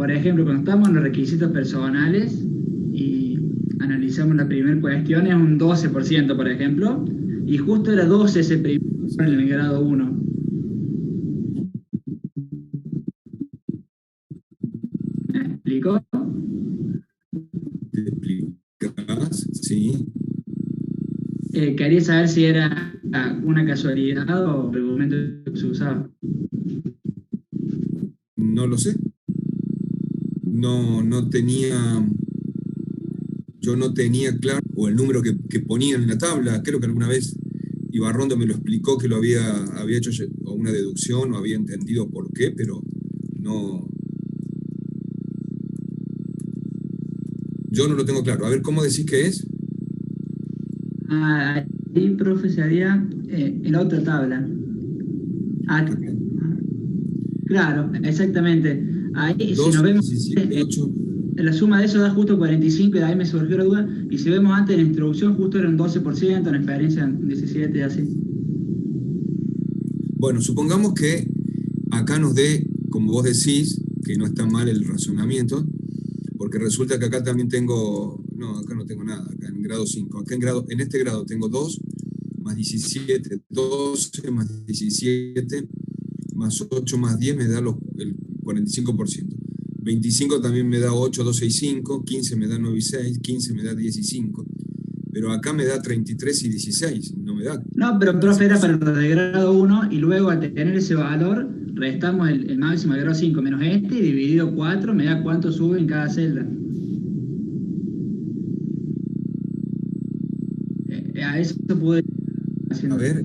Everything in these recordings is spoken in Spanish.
por ejemplo, cuando estamos en los requisitos personales y analizamos la primera cuestión, es un 12%, por ejemplo, y justo era 12 ese primero en el grado uno. ¿Me explico? ¿Te explicas? Sí. Quería saber si era una casualidad o el argumento que se usaba. No lo sé. No, no tenía, yo no tenía claro, o el número que ponían en la tabla, creo que alguna vez Ibarrondo me lo explicó que lo había hecho o una deducción o había entendido por qué, pero no, yo no lo tengo claro. A ver, ¿cómo decís que es? Ahí, profe, sería en la otra tabla. Ah, A ver, claro, exactamente. Ahí, si nos 12, vemos, 17, eh, 8. la suma de eso da justo 45 y de ahí me surgió la duda. Y si vemos antes en la introducción, justo era un 12%, en experiencia en 17 y así. Bueno, supongamos que acá nos dé, como vos decís, que no está mal el razonamiento, porque resulta que acá también tengo, no, acá no tengo nada, acá en grado 5. Acá en este grado tengo 2 más 17, 12 más 17 más 8 más 10 me da el 45%. 25 también me da 8, 12 y 5, 15 me da 9 y 6, 15 me da 10 y 5, pero acá me da 33 y 16, no me da No, pero profe, era para 15%. los de grado uno y luego al tener ese valor, restamos el máximo de grado 5 menos este y dividido 4 me da cuánto sube en cada celda. A eso pude A haciendo. ver,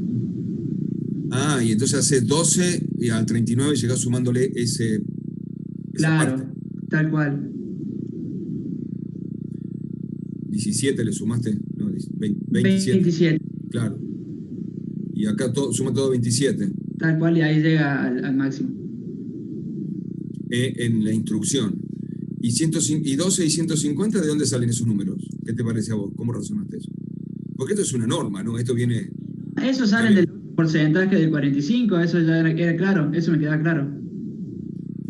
y entonces hace 12 y al 39 llegás sumándole esa parte. Claro, tal cual. 17 le sumaste, no, 27, 27, claro. Y acá suma todo 27 tal cual, y ahí llega al máximo. en la instrucción. Y 12 y 150, ¿de dónde salen esos números? ¿Qué te parece a vos? ¿Cómo razonaste eso? Porque esto es una norma, ¿no? Esto viene, Eso está salen del bien. porcentaje del 45, eso ya era claro, eso me queda claro.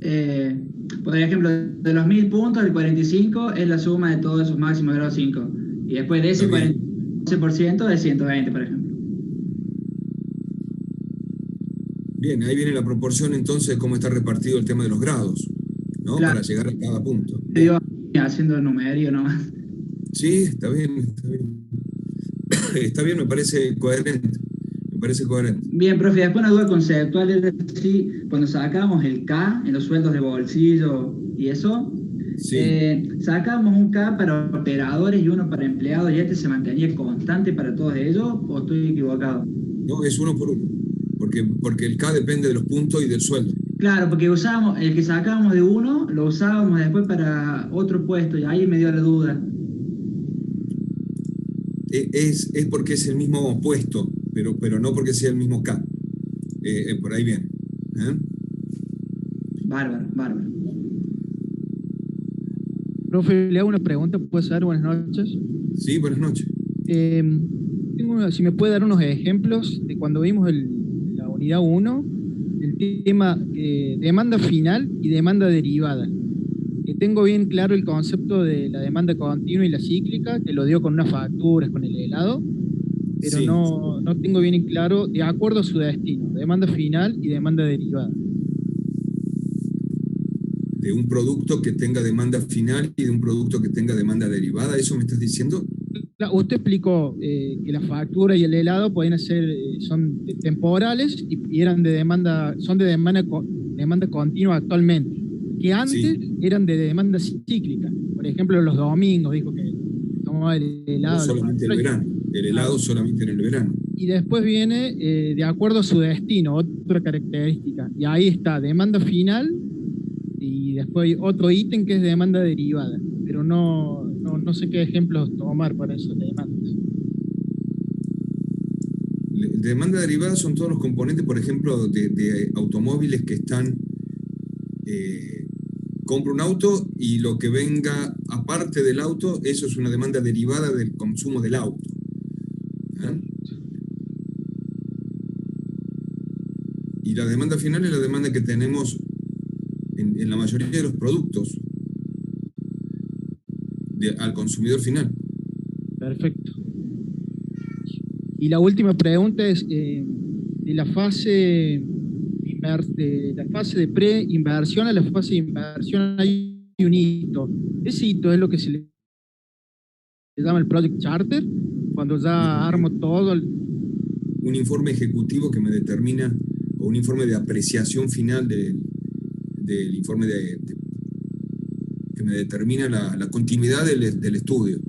Eh, por ejemplo, de los 1000 puntos, el 45 es la suma de todos esos máximos de grado 5. Y después de Está ese bien. 40% es 120, por ejemplo. Bien, ahí viene la proporción entonces de cómo está repartido el tema de los grados, ¿no? Claro, Para llegar a cada punto. te digo, Bien. haciendo numerio nomás. Sí, está bien, está bien. Está bien, me parece coherente. Me parece coherente. Bien, profe, después una duda conceptual es decir, cuando sacamos el K en los sueldos de bolsillo y eso, Sí. sacamos un K para operadores y uno para empleados y este se mantenía constante para todos ellos, ¿o estoy equivocado? No, es uno por uno. Porque el K depende de los puntos y del sueldo. Claro, porque usábamos, el que sacábamos de uno, lo usábamos después para otro puesto y ahí me dio la duda. Es porque es el mismo puesto, pero no porque sea el mismo K. Por ahí viene. ¿Eh? Bárbaro, bárbaro. Profe, le hago una pregunta, ¿puede ser? Buenas noches. Sí, buenas noches. Eh, si me puede dar unos ejemplos de cuando vimos la unidad uno, el tema demanda final y demanda derivada. Que tengo bien claro el concepto de la demanda continua y la cíclica, que lo dio con unas facturas, con el helado, pero Sí, no tengo bien en claro, de acuerdo a su destino, demanda final y demanda derivada. de un producto que tenga demanda final y de un producto que tenga demanda derivada, ¿eso me estás diciendo? Usted explicó que la factura y el helado pueden ser, son temporales y eran de demanda, son de demanda continua actualmente, que antes Sí, eran de demanda cíclica. Por ejemplo, los domingos, dijo que tomaba el o helado, la solamente el factura. verano. El helado solamente en el verano. Y después viene, de acuerdo a su destino, otra característica. Y ahí está, demanda final y después hay otro ítem que es demanda derivada. Pero no sé qué ejemplos tomar para esas demandas. Demanda derivada son todos los componentes, por ejemplo, de automóviles que están, eh, compro un auto y lo que venga aparte del auto, eso es una demanda derivada del consumo del auto. ¿Eh? Y la demanda final es la demanda que tenemos en la mayoría de los productos al consumidor final. Perfecto. Y la última pregunta es, de la fase de pre-inversión a la fase de inversión hay un hito. Ese hito es lo que se le llama el Project Charter, cuando ya armo todo. Un informe ejecutivo que me determina, o un informe de apreciación final del informe que me determina la continuidad del estudio,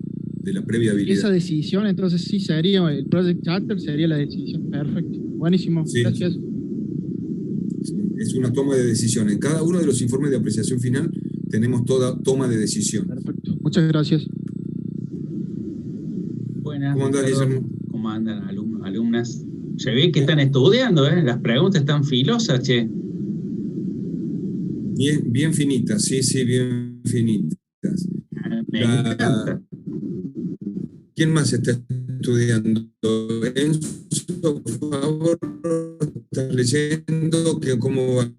de la previa habilidad. Esa decisión, entonces sí sería, el Project Charter sería la decisión. Perfecto. Buenísimo. Sí. Gracias. Sí, es una toma de decisión. En cada uno de los informes de apreciación final tenemos toda toma de decisión. Perfecto. Muchas gracias. Buenas. ¿Cómo andan, Guillermo? ¿Cómo andan, alumnos, alumnas? Se ve que están estudiando, ¿eh? Las preguntas están filosas, che. Bien finitas, sí, bien finitas. Me encanta. ¿Quién más está estudiando? En su favor, está leyendo que cómo va.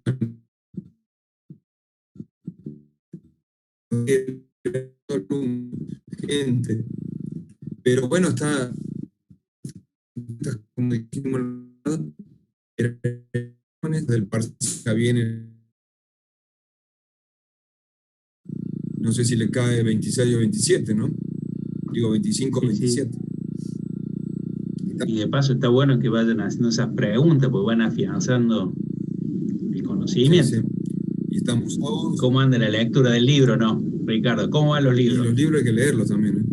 Gente. Pero bueno, está como dijimos, del parcial viene. No sé si le cae 26 o 27, ¿no? Digo 25 o 27. Sí. Y de paso está bueno que vayan haciendo esas preguntas, pues van afianzando el conocimiento. Sí. Y estamos a 11. ¿Cómo anda la lectura del libro, no? Ricardo, ¿cómo van los libros? Y los libros hay que leerlos también, ¿eh?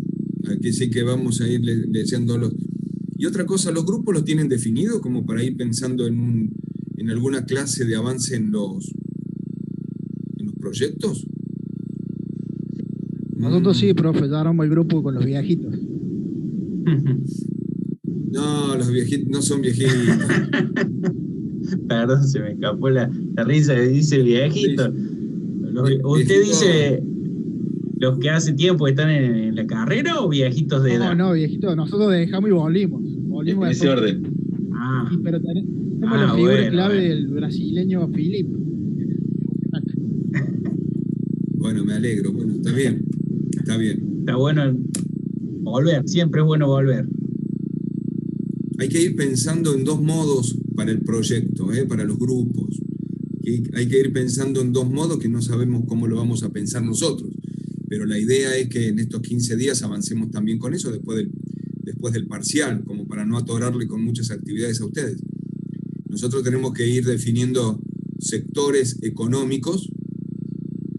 Aquí sí que vamos a ir leyéndolos. Y otra cosa, ¿los grupos los tienen definidos como para ir pensando en alguna clase de avance en los proyectos? Nosotros sí, profe, ya armamos el grupo con los viejitos. No, los viejitos no son viejitos. Perdón, se me escapó la risa que dice viejito. ¿Usted dice los que hace tiempo están en la carrera o viejitos de edad? No, viejitos, nosotros dejamos y volvimos. En ese orden. Sí, pero tenemos la figura clave del brasileño Filipe. Bueno, me alegro. Bueno, está bien. Está bueno volver, siempre es bueno volver. Hay que ir pensando en dos modos para el proyecto, para los grupos. Hay que ir pensando en dos modos que no sabemos cómo lo vamos a pensar nosotros. Pero la idea es que en estos 15 días avancemos también con eso después del parcial, como para no atorarle con muchas actividades a ustedes. Nosotros tenemos que ir definiendo sectores económicos,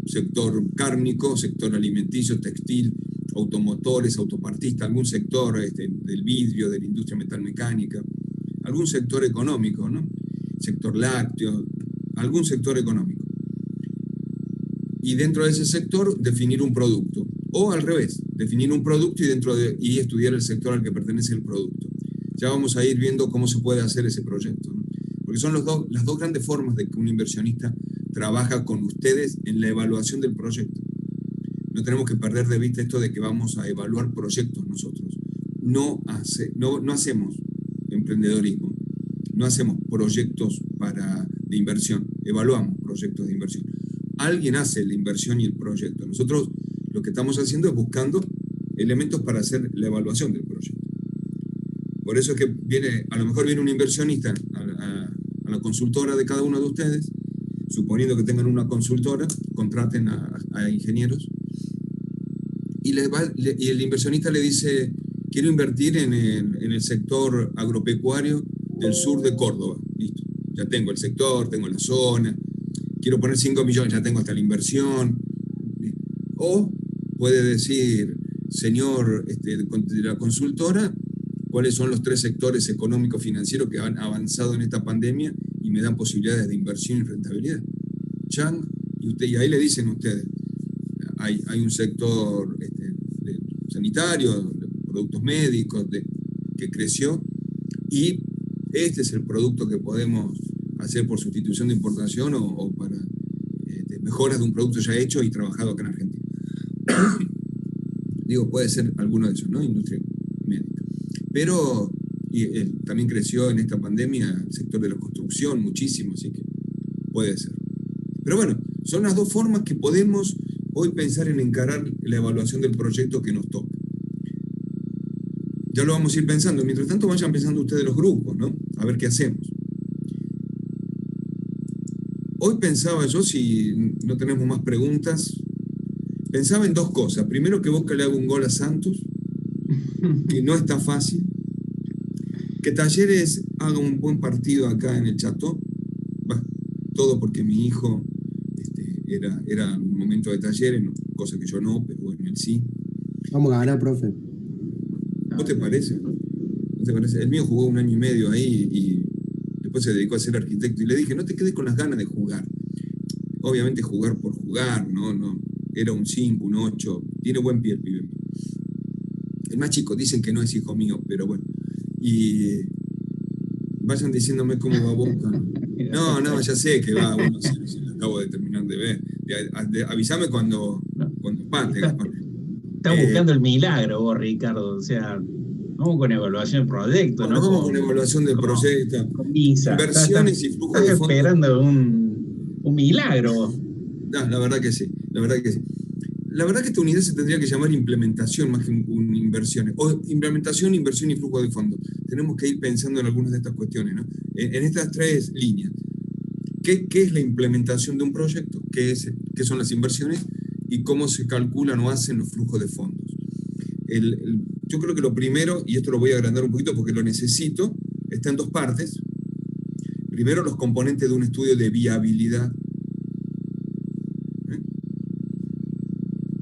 sector cárnico, sector alimenticio, textil, automotores, autopartista, algún sector del vidrio, de la industria metalmecánica, algún sector económico, ¿no? Sector lácteo, algún sector económico. Y dentro de ese sector definir un producto. O al revés, definir un producto y estudiar el sector al que pertenece el producto. Ya vamos a ir viendo cómo se puede hacer ese proyecto, ¿no? Porque son las dos grandes formas de que un inversionista trabaja con ustedes en la evaluación del proyecto. No tenemos que perder de vista esto de que vamos a evaluar proyectos nosotros. No hacemos emprendedorismo, no hacemos proyectos de inversión, evaluamos proyectos de inversión. Alguien hace la inversión y el proyecto. Nosotros lo que estamos haciendo es buscando elementos para hacer la evaluación del proyecto. Por eso es que a lo mejor viene un inversionista a la consultora de cada uno de ustedes, suponiendo que tengan una consultora, contraten a ingenieros, y el inversionista le dice: quiero invertir en el sector agropecuario del sur de Córdoba. Listo, ya tengo el sector, tengo la zona, quiero poner 5 millones, ya tengo hasta la inversión. O puede decir: señor de la consultora, ¿cuáles son los 3 sectores económicos financieros que han avanzado en esta pandemia y me dan posibilidades de inversión y rentabilidad? Chang, y ahí le dicen ustedes: hay un sector sanitario, de productos médicos, que creció, y este es el producto que podemos hacer por sustitución de importación o para mejoras de un producto ya hecho y trabajado acá en Argentina. Digo, puede ser alguno de esos, ¿no? Industria médica. Pero también creció en esta pandemia el sector de la construcción muchísimo, así que puede ser. Pero bueno, Son las dos formas que podemos hoy pensar en encarar la evaluación del proyecto que nos toca. Ya lo vamos a ir pensando. Mientras tanto, vayan pensando ustedes los grupos, ¿no? A ver qué hacemos. Hoy pensaba yo, si no tenemos más preguntas, pensaba en dos cosas. Primero, que Boca le haga un gol a Santos, que no está fácil. Que Talleres haga un buen partido acá en el Chateau. Bueno, todo porque mi hijo era un momento de Talleres, ¿no? Cosa que yo no, pero bueno, él sí. Vamos a ganar, profe. ¿No te parece? ¿No te parece? El mío jugó 1 año y medio ahí y después se dedicó a ser arquitecto. Y le dije, no te quedes con las ganas de jugar. Obviamente jugar por jugar, ¿no? Era un 5, un 8. Tiene buen pie el pibe. El más chico, dicen que no es hijo mío, pero bueno. Y vayan diciéndome cómo va Boca. No, ya sé que va 1-0, lo acabo de terminar de ver. Avísame cuando empate. Estás buscando el milagro vos, Ricardo. O sea, vamos con evaluación del proyecto, ¿no? Vamos con evaluación del proyecto. Con visa. Inversiones y flujos de fondos. Estás esperando un milagro. No, la verdad que sí. La verdad que esta unidad se tendría que llamar implementación más que inversiones. O implementación, inversión y flujo de fondos. Tenemos que ir pensando en algunas de estas cuestiones, ¿no? En estas 3 líneas. ¿Qué es la implementación de un proyecto? ¿Qué son las inversiones? ¿Y cómo se calculan o hacen los flujos de fondos? Yo creo que lo primero, y esto lo voy a agrandar un poquito porque lo necesito, está en 2 partes. Primero, los componentes de un estudio de viabilidad.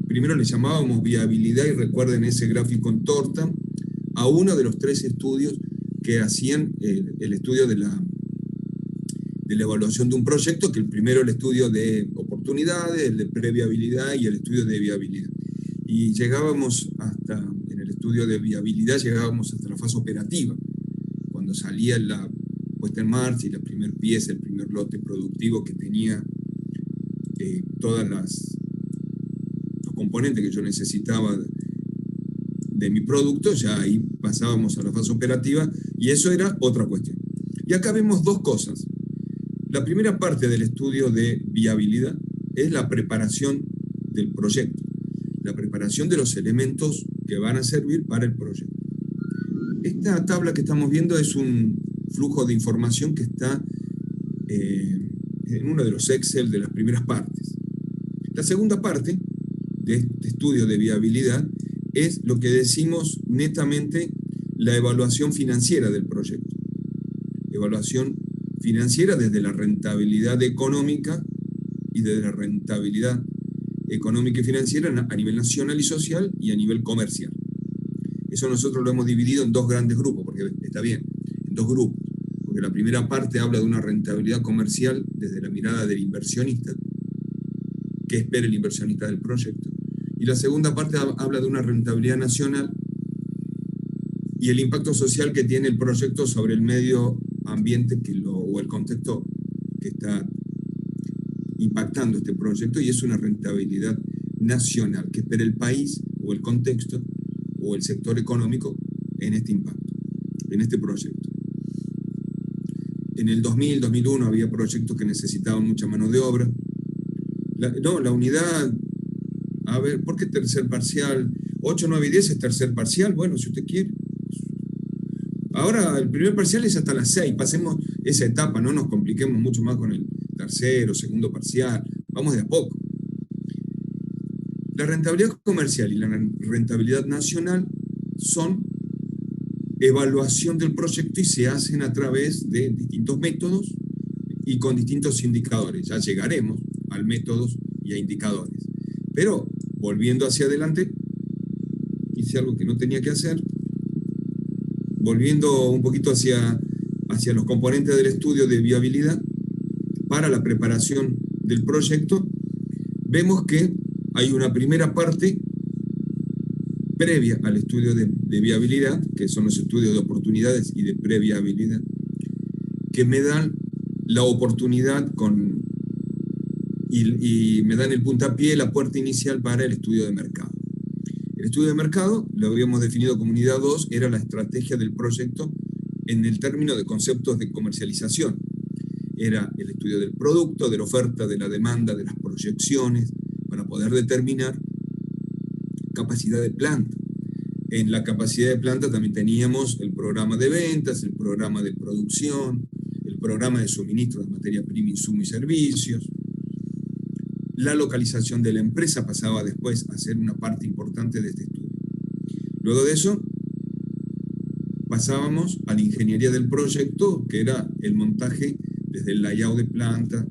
Primero le llamábamos viabilidad, y recuerden ese gráfico en torta, a uno de los 3 estudios que hacían el estudio de la evaluación de un proyecto, que el primero el estudio de oportunidades, el de previabilidad y el estudio de viabilidad. Y llegábamos en el estudio de viabilidad, llegábamos hasta la fase operativa, cuando salía la puesta en marcha y la primer pieza, el primer lote productivo que tenía todas los componentes que yo necesitaba de mi producto. Ya ahí pasábamos a la fase operativa y eso era otra cuestión. Y acá vemos 2 cosas. La primera parte del estudio de viabilidad es la preparación del proyecto, la preparación de los elementos que van a servir para el proyecto. Esta tabla que estamos viendo es un flujo de información que está en uno de los Excel de las primeras partes. La segunda parte de este estudio de viabilidad es lo que decimos netamente la evaluación financiera del proyecto. Evaluación financiera desde la rentabilidad económica y desde la rentabilidad económica y financiera a nivel nacional y social y a nivel comercial. Eso nosotros lo hemos dividido en 2 grandes grupos, porque está bien, en 2 grupos. Porque la primera parte habla de una rentabilidad comercial desde la mirada del inversionista, qué espera el inversionista del proyecto. Y la segunda parte habla de una rentabilidad nacional y el impacto social que tiene el proyecto sobre el medio ambiente o el contexto que está impactando este proyecto, y es una rentabilidad nacional que espera el país o el contexto o el sector económico en este impacto, en este proyecto. En el 2000, 2001 había proyectos que necesitaban mucha mano de obra. La unidad, a ver, ¿por qué tercer parcial? 8, 9 y 10 es tercer parcial, bueno, si usted quiere. Ahora el primer parcial es hasta las 6, pasemos esa etapa, no nos compliquemos mucho más con el tercero, segundo parcial, vamos de a poco. La rentabilidad comercial y la rentabilidad nacional son evaluación del proyecto y se hacen a través de distintos métodos y con distintos indicadores. Ya llegaremos a métodos y a indicadores. Pero, volviendo hacia adelante, hice algo que no tenía que hacer. Volviendo un poquito hacia los componentes del estudio de viabilidad para la preparación del proyecto, vemos que hay una primera parte previa al estudio de viabilidad, que son los estudios de oportunidades y de previabilidad, que me dan la oportunidad y me dan el puntapié, la puerta inicial para el estudio de mercado. El estudio de mercado, lo habíamos definido como unidad 2, era la estrategia del proyecto en el término de conceptos de comercialización. Era el estudio del producto, de la oferta, de la demanda, de las proyecciones, para poder determinar capacidad de planta. En la capacidad de planta también teníamos el programa de ventas, el programa de producción, el programa de suministro de materia prima, insumos y servicios. La localización de la empresa pasaba después a ser una parte importante de este estudio. Luego de eso, pasábamos a la ingeniería del proyecto, que era el montaje desde el layout de planta,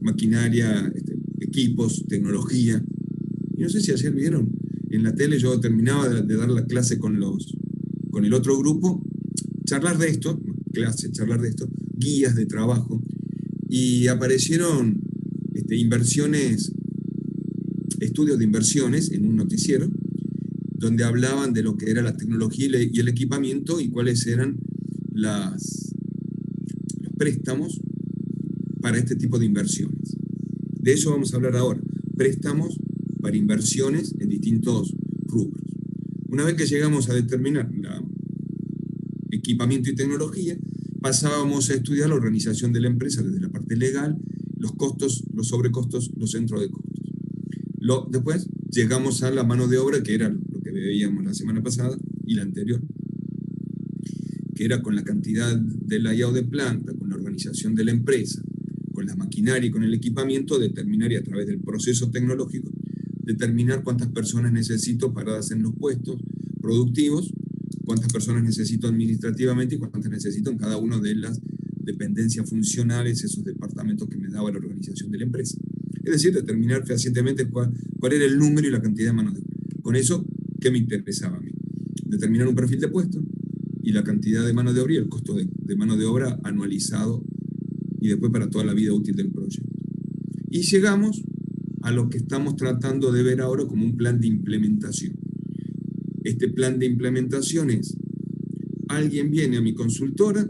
maquinaria, equipos, tecnología. Y no sé si ayer vieron, en la tele yo terminaba de dar la clase con el otro grupo, charlar de esto, guías de trabajo, y aparecieron estudios de inversiones en un noticiero, donde hablaban de lo que era la tecnología y el equipamiento y cuáles eran los préstamos para este tipo de inversiones. De eso vamos a hablar ahora, préstamos para inversiones en distintos rubros. Una vez que llegamos a determinar equipamiento y tecnología, pasábamos a estudiar la organización de la empresa desde la parte legal, los costos, los sobrecostos, los centros de costos. Después llegamos a la mano de obra, que era lo que veíamos la semana pasada y la anterior, que era con la cantidad de layout de planta, con la organización de la empresa, con la maquinaria y con el equipamiento, determinar, y a través del proceso tecnológico, determinar cuántas personas necesito paradas en los puestos productivos, cuántas personas necesito administrativamente y cuántas necesito en cada una de las dependencias funcionales, esos departamentos que me daba la organización de la empresa. Es decir, determinar fehacientemente cuál era el número y la cantidad de mano de obra. Con eso, ¿qué me interesaba a mí? Determinar un perfil de puesto y la cantidad de mano de obra y el costo de mano de obra anualizado y después para toda la vida útil del proyecto. Y llegamos a lo que estamos tratando de ver ahora como un plan de implementación. Este plan de implementación es, alguien viene a mi consultora,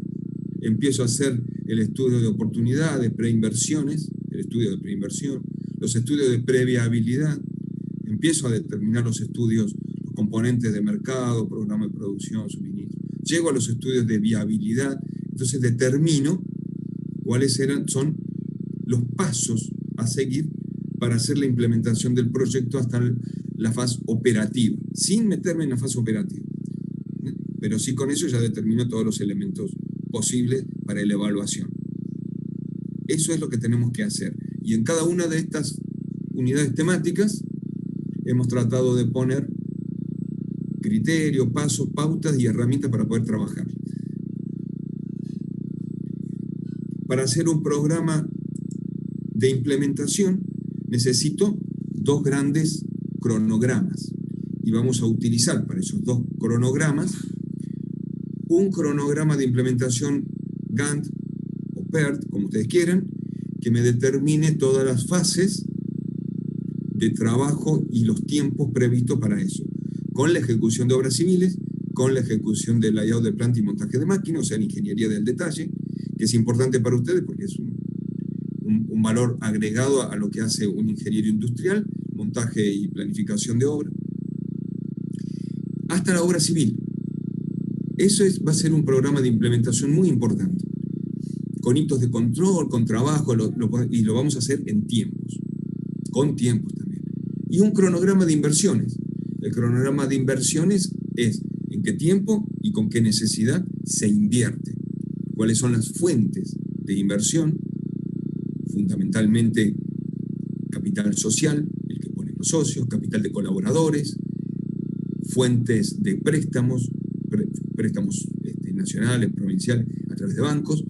empiezo a hacer el estudio de oportunidades, preinversiones, el estudio de preinversión, los estudios de previabilidad, empiezo a determinar los estudios, los componentes de mercado, programa de producción, suministro, llego a los estudios de viabilidad, entonces determino cuáles son los pasos a seguir para hacer la implementación del proyecto hasta la fase operativa, sin meterme en la fase operativa. Pero sí con eso ya determino todos los elementos posibles para la evaluación. Eso es lo que tenemos que hacer. Y en cada una de estas unidades temáticas hemos tratado de poner criterios, pasos, pautas y herramientas para poder trabajar. Para hacer un programa de implementación necesito dos grandes cronogramas y vamos a utilizar para esos dos cronogramas un cronograma de implementación Gantt o PERT, como ustedes quieran, que me determine todas las fases de trabajo y los tiempos previstos para eso, con la ejecución de obras civiles, con la ejecución del layout de planta y montaje de máquinas, o sea, la ingeniería del detalle, que es importante para ustedes porque es un valor agregado a lo que hace un ingeniero industrial, montaje y planificación de obra, hasta la obra civil. Eso va a ser un programa de implementación muy importante, con hitos de control, con trabajo, y lo vamos a hacer en tiempos, con tiempos también. Y un cronograma de inversiones. El cronograma de inversiones es en qué tiempo y con qué necesidad se invierte, cuáles son las fuentes de inversión, fundamentalmente capital social, el que ponen los socios, capital de colaboradores, fuentes de préstamos nacionales, provinciales, a través de bancos,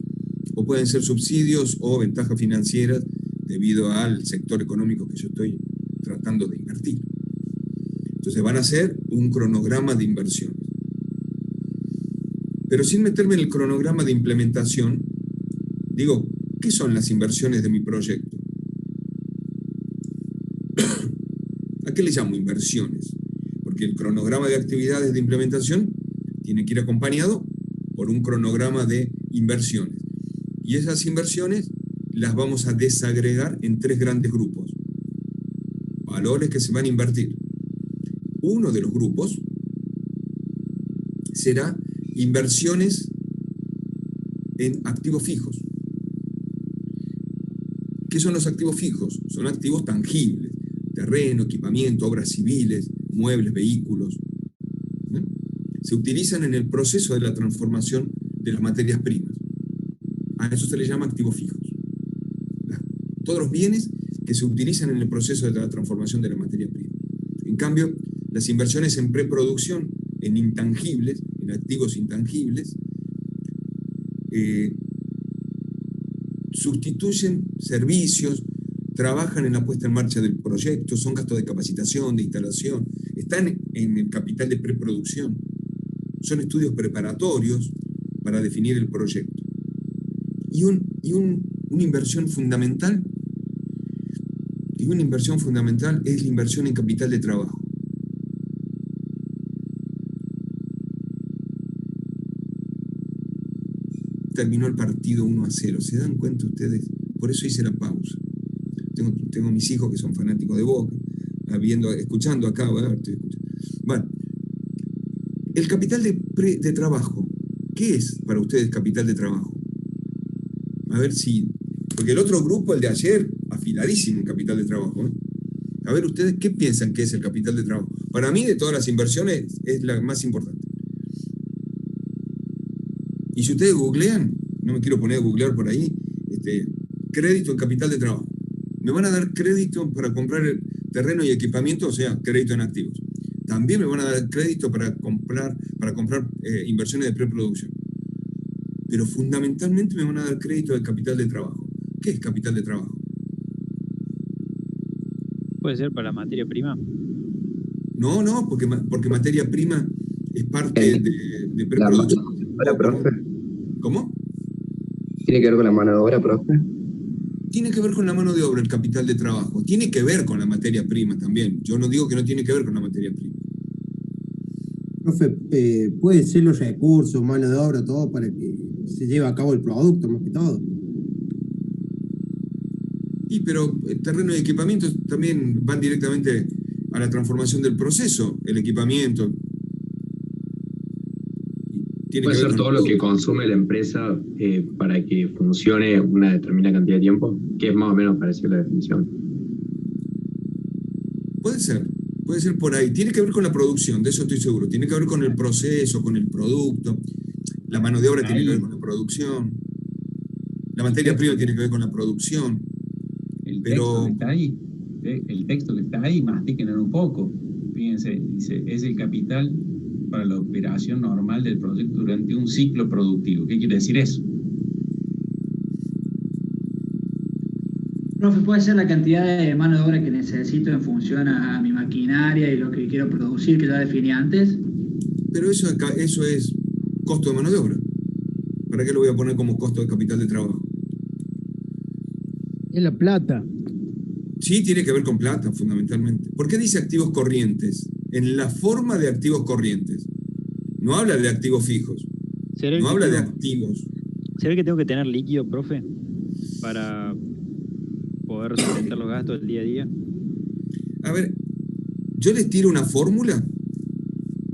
o pueden ser subsidios o ventajas financieras debido al sector económico que yo estoy tratando de invertir. Entonces van a hacer un cronograma de inversiones. Pero sin meterme en el cronograma de implementación, digo, ¿qué son las inversiones de mi proyecto? ¿A qué le llamo inversiones? Porque el cronograma de actividades de implementación tiene que ir acompañado por un cronograma de inversiones. Y esas inversiones las vamos a desagregar en tres grandes grupos. Valores que se van a invertir. Uno de los grupos será inversiones en activos fijos. ¿Qué son los activos fijos? Son activos tangibles, terreno, equipamiento, obras civiles, muebles, vehículos. ¿Eh? Se utilizan en el proceso de la transformación de las materias primas. A eso se le llama activos fijos. Todos los bienes que se utilizan en el proceso de la transformación de la materia prima. En cambio, las inversiones en preproducción, en intangibles, en activos intangibles, sustituyen servicios, trabajan en la puesta en marcha del proyecto, son gastos de capacitación, de instalación, están en el capital de preproducción, son estudios preparatorios para definir el proyecto. Y una inversión fundamental, es la inversión en capital de trabajo. Terminó el partido 1-0. ¿Se dan cuenta ustedes? Por eso hice la pausa. Tengo mis hijos que son fanáticos de Boca, escuchando acá, estoy escuchando. Bueno, el capital de trabajo, ¿qué es para ustedes capital de trabajo? A ver si... Porque el otro grupo, el de ayer, afiladísimo en capital de trabajo. A ver ustedes, ¿qué piensan que es el capital de trabajo? Para mí, de todas las inversiones, es la más importante. Y si ustedes googlean, no me quiero poner a googlear por ahí, crédito en capital de trabajo. Me van a dar crédito para comprar el terreno y equipamiento, o sea, crédito en activos. También me van a dar crédito para comprar inversiones de preproducción. Pero fundamentalmente me van a dar crédito de capital de trabajo. ¿Qué es capital de trabajo? ¿Puede ser para la materia prima? No, porque materia prima es parte de preproducción. Hola, profe. ¿Cómo? ¿Tiene que ver con la mano de obra, profe? Tiene que ver con la mano de obra, el capital de trabajo. Tiene que ver con la materia prima también. Yo no digo que no tiene que ver con la materia prima. Profe, puede ser los recursos, mano de obra, todo para que se lleve a cabo el producto, más que todo. Pero el terreno y equipamiento también van directamente a la transformación del proceso. El equipamiento. ¿Puede ser todo lo que consume la empresa para que funcione una determinada cantidad de tiempo? Que es más o menos parecida a la definición. Puede ser por ahí. Tiene que ver con la producción, de eso estoy seguro. Tiene que ver con el proceso, con el producto. La mano de obra tiene que ver con la producción. La materia prima tiene que ver con la producción. El texto que está ahí, mastíquenlo un poco. Fíjense, dice, es el capital para la operación normal del proyecto durante un ciclo productivo. ¿Qué quiere decir eso? Profe, ¿puede ser la cantidad de mano de obra que necesito en función a mi maquinaria y lo que quiero producir, que ya definí antes? Pero eso es costo de mano de obra. ¿Para qué lo voy a poner como costo de capital de trabajo? Es la plata. Sí, tiene que ver con plata, fundamentalmente. ¿Por qué dice activos corrientes? En la forma de activos corrientes. No habla de activos fijos. No habla de activos. ¿Se ve que tengo que tener líquido, profe? Para poder sustentar los gastos del día a día. A ver, yo les tiro una fórmula.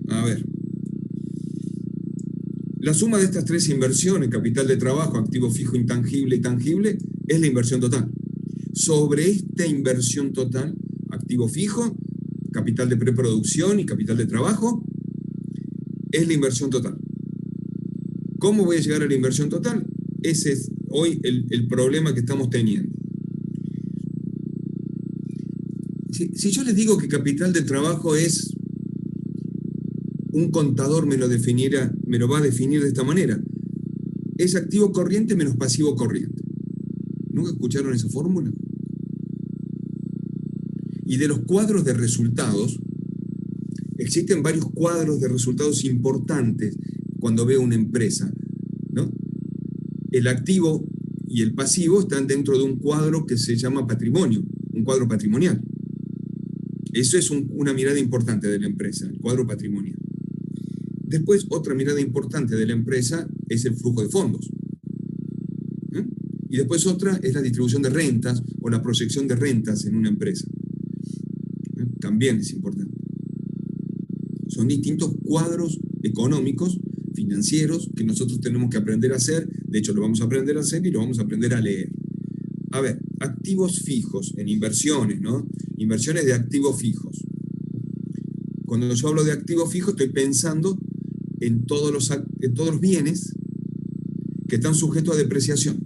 A ver. La suma de estas tres inversiones, capital de trabajo, activo fijo, intangible y tangible, es la inversión total. Sobre esta inversión total, activo fijo, capital de preproducción y capital de trabajo, es la inversión total. ¿Cómo voy a llegar a la inversión total? Ese es hoy el problema que estamos teniendo. Si yo les digo que capital de trabajo es, un contador me lo va a definir de esta manera. Es activo corriente menos pasivo corriente. ¿Nunca escucharon esa fórmula? Y de los cuadros de resultados, existen varios cuadros de resultados importantes cuando veo una empresa, ¿no? El activo y el pasivo están dentro de un cuadro que se llama patrimonio, un cuadro patrimonial. Eso es una mirada importante de la empresa, el cuadro patrimonial. Después, otra mirada importante de la empresa es el flujo de fondos. Y después otra es la distribución de rentas o la proyección de rentas en una empresa. También es importante. Son distintos cuadros económicos, financieros, que nosotros tenemos que aprender a hacer. De hecho, lo vamos a aprender a hacer y lo vamos a aprender a leer. A ver, activos fijos, en inversiones, ¿no? Inversiones de activos fijos. Cuando yo hablo de activos fijos, estoy pensando en todos los bienes que están sujetos a depreciación.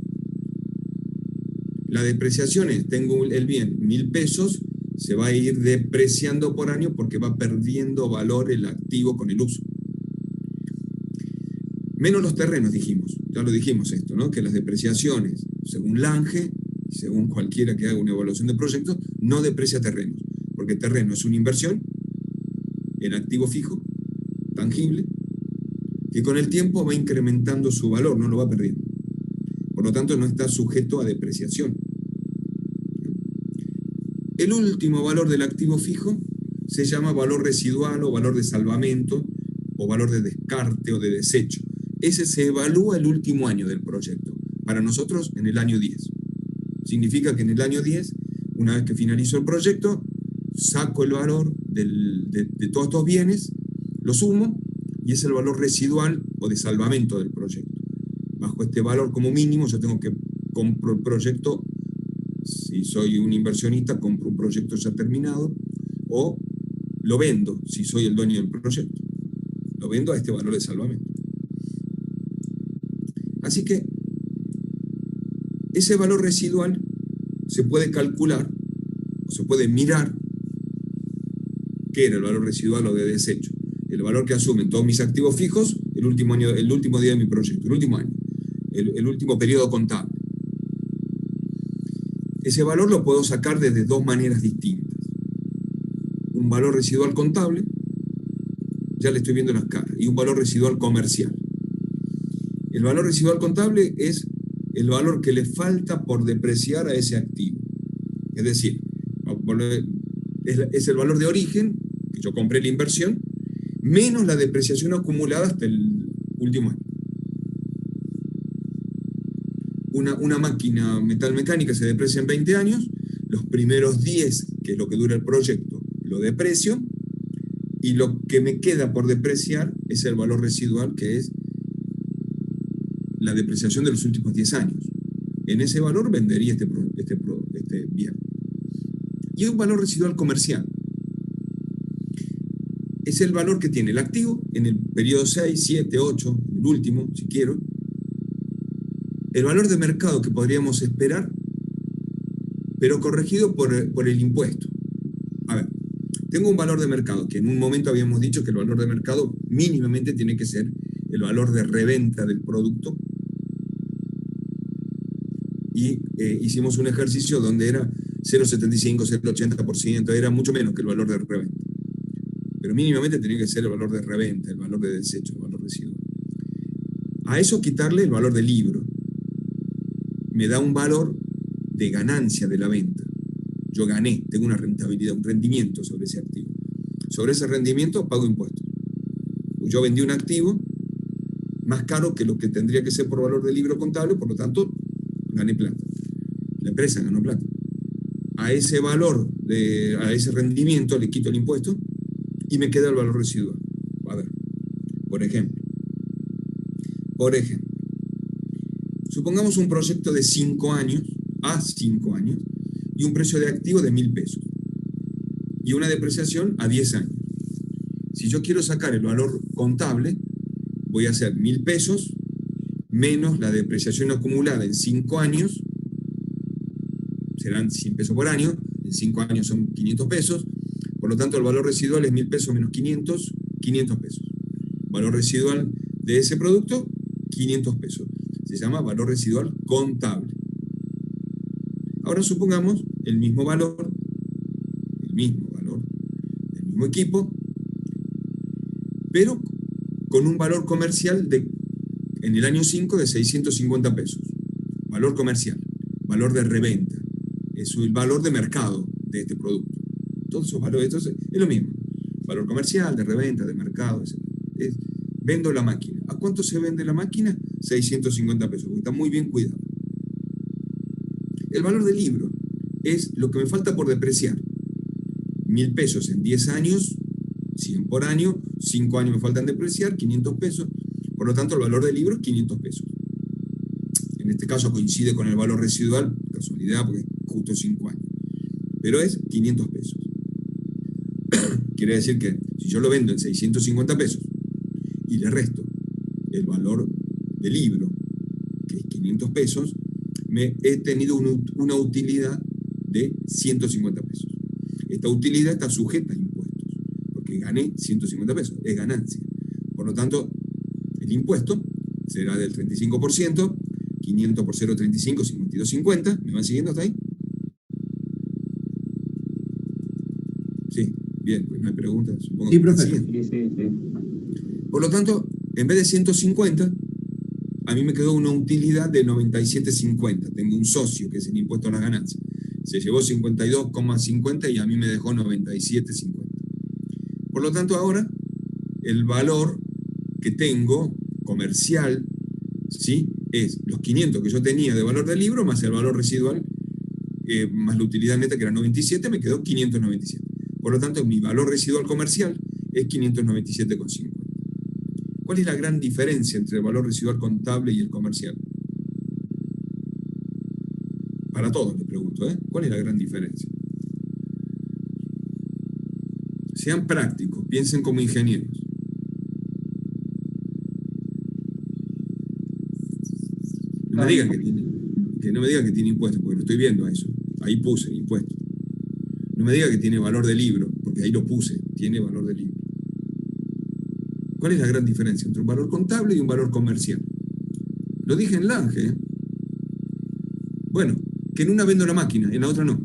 La depreciación es, tengo el bien 1.000 pesos, se va a ir depreciando por año porque va perdiendo valor el activo con el uso. Menos los terrenos, dijimos, ya lo dijimos esto, ¿no? Que las depreciaciones, según Lange, según cualquiera que haga una evaluación de proyectos, no deprecia terrenos, porque terreno es una inversión en activo fijo, tangible, que con el tiempo va incrementando su valor, no lo va perdiendo. Por lo tanto, no está sujeto a depreciación. El último valor del activo fijo se llama valor residual o valor de salvamento o valor de descarte o de desecho. Ese se evalúa el último año del proyecto. Para nosotros, en el año 10. Significa que en el año 10, una vez que finalizo el proyecto, saco el valor de todos estos bienes, lo sumo, y es el valor residual o de salvamento del proyecto. Bajo este valor como mínimo, yo tengo que compro el proyecto. Si soy un inversionista, compro un proyecto ya terminado, o lo vendo, si soy el dueño del proyecto. Lo vendo a este valor de salvamento. Así que ese valor residual se puede calcular, o se puede mirar, qué era el valor residual o de desecho. El valor que asumen todos mis activos fijos el último día de mi proyecto, el último año, el último periodo contable. Ese valor lo puedo sacar de dos maneras distintas. Un valor residual contable, ya le estoy viendo las caras, y un valor residual comercial. El valor residual contable es el valor que le falta por depreciar a ese activo. Es decir, es el valor de origen, que yo compré la inversión, menos la depreciación acumulada hasta el último año. Una máquina metalmecánica se deprecia en 20 años, los primeros 10, que es lo que dura el proyecto, lo deprecio, y lo que me queda por depreciar es el valor residual, que es la depreciación de los últimos 10 años. En ese valor vendería este bien. Y hay un valor residual comercial. Es el valor que tiene el activo en el periodo 6, 7, 8, el último, si quiero. El valor de mercado que podríamos esperar, pero corregido por el impuesto. A ver, tengo un valor de mercado, que en un momento habíamos dicho que el valor de mercado mínimamente tiene que ser el valor de reventa del producto. Y hicimos un ejercicio donde era 0,75, 0,80%, era mucho menos que el valor de reventa. Pero mínimamente tenía que ser el valor de reventa, el valor de desecho, el valor residual. A eso quitarle el valor del libro. Me da un valor de ganancia de la venta. Yo gané, tengo una rentabilidad, un rendimiento sobre ese activo. Sobre ese rendimiento pago impuestos. Yo vendí un activo más caro que lo que tendría que ser por valor del libro contable, por lo tanto, gané plata. La empresa ganó plata. A ese valor, a ese rendimiento le quito el impuesto y me queda el valor residual. A ver, por ejemplo, supongamos un proyecto de 5 años, a 5 años, y un precio de activo de 1.000 pesos, y una depreciación a 10 años. Si yo quiero sacar el valor contable, voy a hacer 1.000 pesos menos la depreciación acumulada en 5 años, serán 100 pesos por año, en 5 años son 500 pesos, por lo tanto el valor residual es 1.000 pesos menos 500, 500 pesos. Valor residual de ese producto, 500 pesos. Se llama valor residual contable. Ahora supongamos el mismo valor, del mismo equipo, pero con un valor comercial en el año 5 de 650 pesos. Valor comercial, valor de reventa, es el valor de mercado de este producto. Todos esos valores, entonces, es lo mismo. Valor comercial, de reventa, de mercado, vendo la máquina. ¿A cuánto se vende la máquina? 650 pesos, porque está muy bien cuidado. El valor del libro es lo que me falta por depreciar. 1.000 pesos en 10 años, 100 por año, 5 años me faltan depreciar, 500 pesos. Por lo tanto, el valor del libro es 500 pesos. En este caso coincide con el valor residual, casualidad, porque justo 5 años. Pero es 500 pesos. Quiere decir que si yo lo vendo en 650 pesos y le resto el valor del libro, que es 500 pesos, he tenido una utilidad de 150 pesos. Esta utilidad está sujeta a impuestos, porque gané 150 pesos, es ganancia. Por lo tanto, el impuesto será del 35%, 500 por 0,35, 52,50. ¿Me van siguiendo hasta ahí? Sí, bien, pues no hay preguntas. Supongo Sí, que profe. Sí. Por lo tanto, en vez de 150, a mí me quedó una utilidad de 97,50. Tengo un socio que es el impuesto a las ganancias. Se llevó 52,50 y a mí me dejó 97,50. Por lo tanto, ahora el valor que tengo comercial, ¿sí?, es los 500 que yo tenía de valor del libro más el valor residual, más la utilidad neta que era 97, me quedó 597. Por lo tanto, mi valor residual comercial es 597,50. ¿Cuál es la gran diferencia entre el valor residual contable y el comercial? Para todos les pregunto, ¿eh? ¿Cuál es la gran diferencia? Sean prácticos, piensen como ingenieros. No me digan que no me digan que tiene impuestos, porque lo estoy viendo a eso. Ahí puse impuestos. No me diga que tiene valor de libro, porque ahí lo puse, tiene valor de libro. ¿Cuál es la gran diferencia entre un valor contable y un valor comercial? Lo dije en Lange, ¿eh? Bueno, que en una vendo la máquina, en la otra no.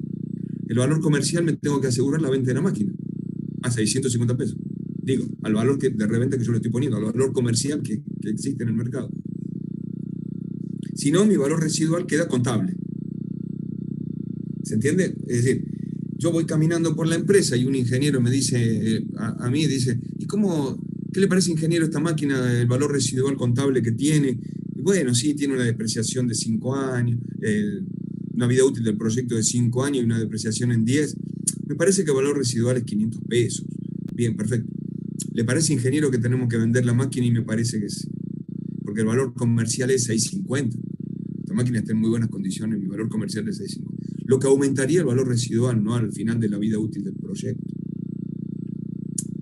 El valor comercial me tengo que asegurar la venta de la máquina a 650 pesos. Digo, al valor de reventa que yo le estoy poniendo, al valor comercial que existe en el mercado. Si no, mi valor residual queda contable. ¿Se entiende? Es decir, yo voy caminando por la empresa y un ingeniero me dice, a mí dice, ¿y qué le parece, ingeniero, esta máquina, el valor residual contable que tiene? Y bueno, sí, tiene una depreciación de 5 años, una vida útil del proyecto de 5 años y una depreciación en 10. Me parece que el valor residual es 500 pesos. Bien, perfecto. ¿Le parece, ingeniero, que tenemos que vender la máquina? Y me parece que sí. Porque el valor comercial es 650. La máquina está en muy buenas condiciones, mi valor comercial es 650. Lo que aumentaría el valor residual, ¿no?, al final de la vida útil del proyecto.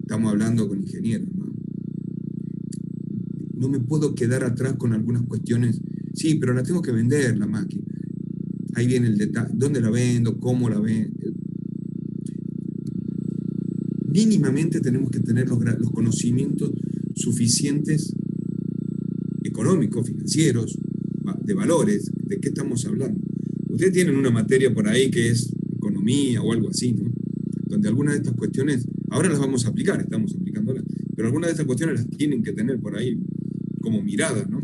Estamos hablando con ingenieros, ¿no? No me puedo quedar atrás con algunas cuestiones. Sí, pero la tengo que vender, la máquina. Ahí viene el detalle. ¿Dónde la vendo? ¿Cómo la vendo? Mínimamente tenemos que tener los conocimientos suficientes económicos, financieros, de valores. ¿De qué estamos hablando? Ustedes tienen una materia por ahí que es economía o algo así, ¿no?, donde algunas de estas cuestiones, ahora las vamos a aplicar, estamos aplicándolas, pero algunas de estas cuestiones las tienen que tener por ahí como miradas, ¿no?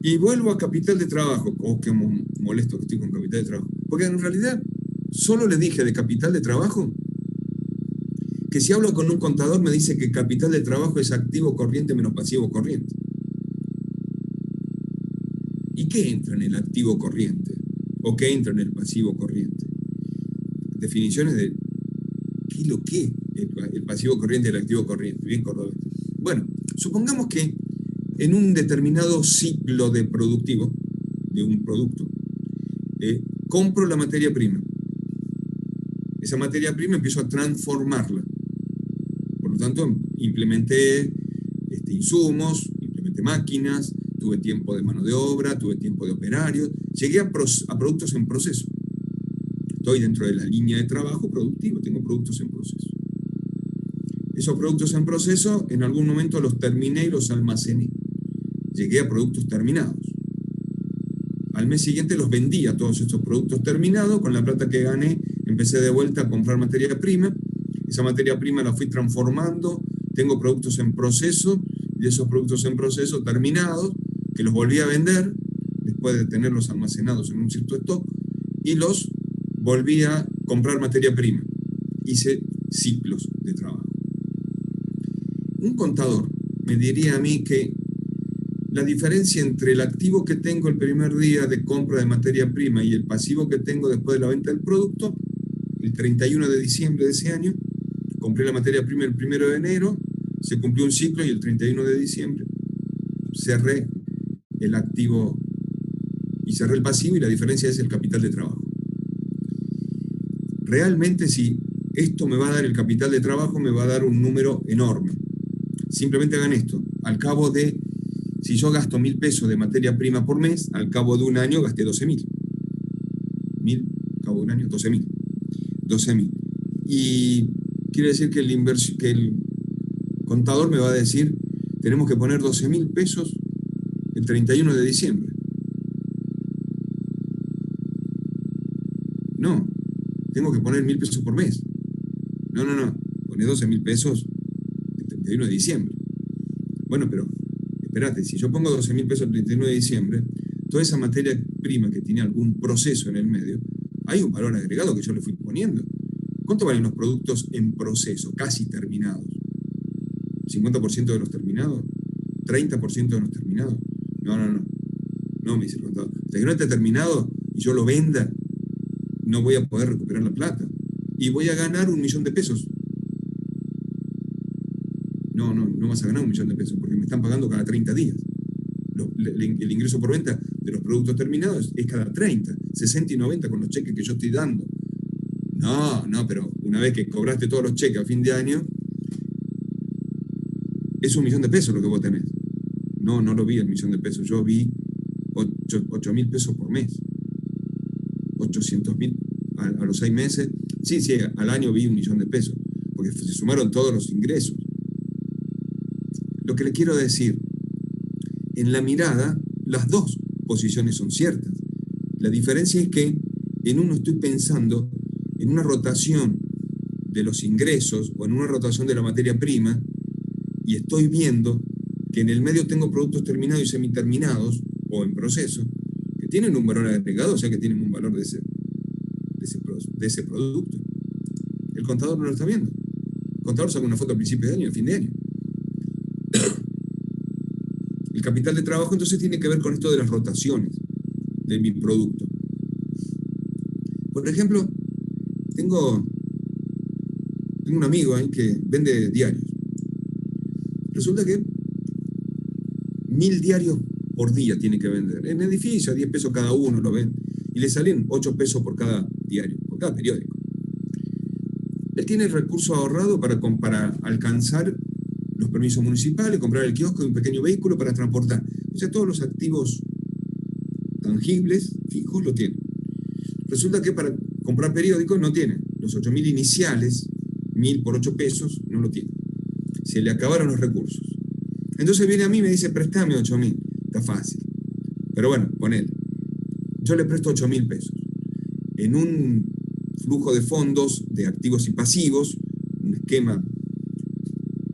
Y vuelvo a capital de trabajo. Qué molesto que estoy con capital de trabajo, porque en realidad solo les dije de capital de trabajo que si hablo con un contador me dice que capital de trabajo es activo corriente menos pasivo corriente. ¿Y qué entra en el activo corriente? ¿O qué entra en el pasivo corriente? Definiciones de qué es lo que el pasivo corriente y el activo corriente. Bien, cordobés. Bueno, supongamos que en un determinado ciclo de productivo, de un producto, compro la materia prima. Esa materia prima empiezo a transformarla. Por lo tanto, implementé insumos, implementé máquinas, tuve tiempo de mano de obra, tuve tiempo de operarios, llegué a productos en proceso. Estoy dentro de la línea de trabajo productivo, tengo productos en proceso. Esos productos en proceso, en algún momento los terminé y los almacené. Llegué a productos terminados. Al mes siguiente los vendí a todos estos productos terminados. Con la plata que gané, empecé de vuelta a comprar materia prima. Esa materia prima la fui transformando. Tengo productos en proceso, y de esos productos en proceso terminados, que los volví a vender, después de tenerlos almacenados en un cierto stock, y los volví a comprar materia prima. Hice ciclos de trabajo. Un contador me diría a mí que la diferencia entre el activo que tengo el primer día de compra de materia prima y el pasivo que tengo después de la venta del producto, el 31 de diciembre de ese año, compré la materia prima el 1 de enero, se cumplió un ciclo y el 31 de diciembre cerré el activo y cerré el pasivo y la diferencia es el capital de trabajo. Realmente si esto me va a dar el capital de trabajo, me va a dar un número enorme. Simplemente hagan esto. Al cabo de, si yo gasto 1.000 pesos de materia prima por mes, al cabo de un año gasté 12.000. 1.000, al cabo de un año, 12.000. 12.000. Y quiere decir que el contador me va a decir, tenemos que poner 12.000 pesos el 31 de diciembre. No, tengo que poner 1.000 pesos por mes. No, pone 12.000 pesos el 31 de diciembre. Bueno, pero espérate, si yo pongo 12.000 pesos el 31 de diciembre, toda esa materia prima que tiene algún proceso en el medio, hay un valor agregado que yo le fui poniendo. ¿Cuánto valen los productos en proceso, casi terminados? ¿50% de los terminados? ¿30% de los terminados? No, me dice el contador. Hasta que no esté terminado y yo lo venda, no voy a poder recuperar la plata. Y voy a ganar 1.000.000 de pesos. No vas a ganar 1.000.000 de pesos porque me están pagando cada 30 días. El ingreso por venta de los productos terminados es cada 30, 60 y 90 con los cheques que yo estoy dando. No, pero una vez que cobraste todos los cheques a fin de año, es 1.000.000 de pesos lo que vos tenés. No lo vi el 1.000.000 de pesos, yo vi 8.000 pesos por mes. 800.000 a los 6 meses. Sí, al año vi 1.000.000 de pesos, porque se sumaron todos los ingresos. Lo que le quiero decir, en la mirada, las dos posiciones son ciertas. La diferencia es que en uno estoy pensando en una rotación de los ingresos o en una rotación de la materia prima y estoy viendo que en el medio tengo productos terminados y semiterminados o en proceso que tienen un valor agregado, o sea que tienen un valor de ese producto. El contador no lo está viendo. El contador saca una foto al principio de año y al fin de año. El capital de trabajo entonces tiene que ver con esto de las rotaciones de mi producto. Por ejemplo, tengo un amigo ahí que vende diarios. Resulta que 1.000 diarios por día tiene que vender. En edificio, a 10 pesos cada uno lo ven. Y le salen 8 pesos por cada diario, por cada periódico. Él tiene el recurso ahorrado para alcanzar los permisos municipales, comprar el kiosco y un pequeño vehículo para transportar. O sea, todos los activos tangibles, fijos, lo tiene. Resulta que para comprar periódicos no tiene. Los 8.000 iniciales, 1.000 por 8 pesos, no lo tiene. Se le acabaron los recursos. Entonces viene a mí y me dice, préstame 8.000. Está fácil. Pero bueno, ponele. Yo le presto 8.000 pesos. En un flujo de fondos de activos y pasivos, un esquema,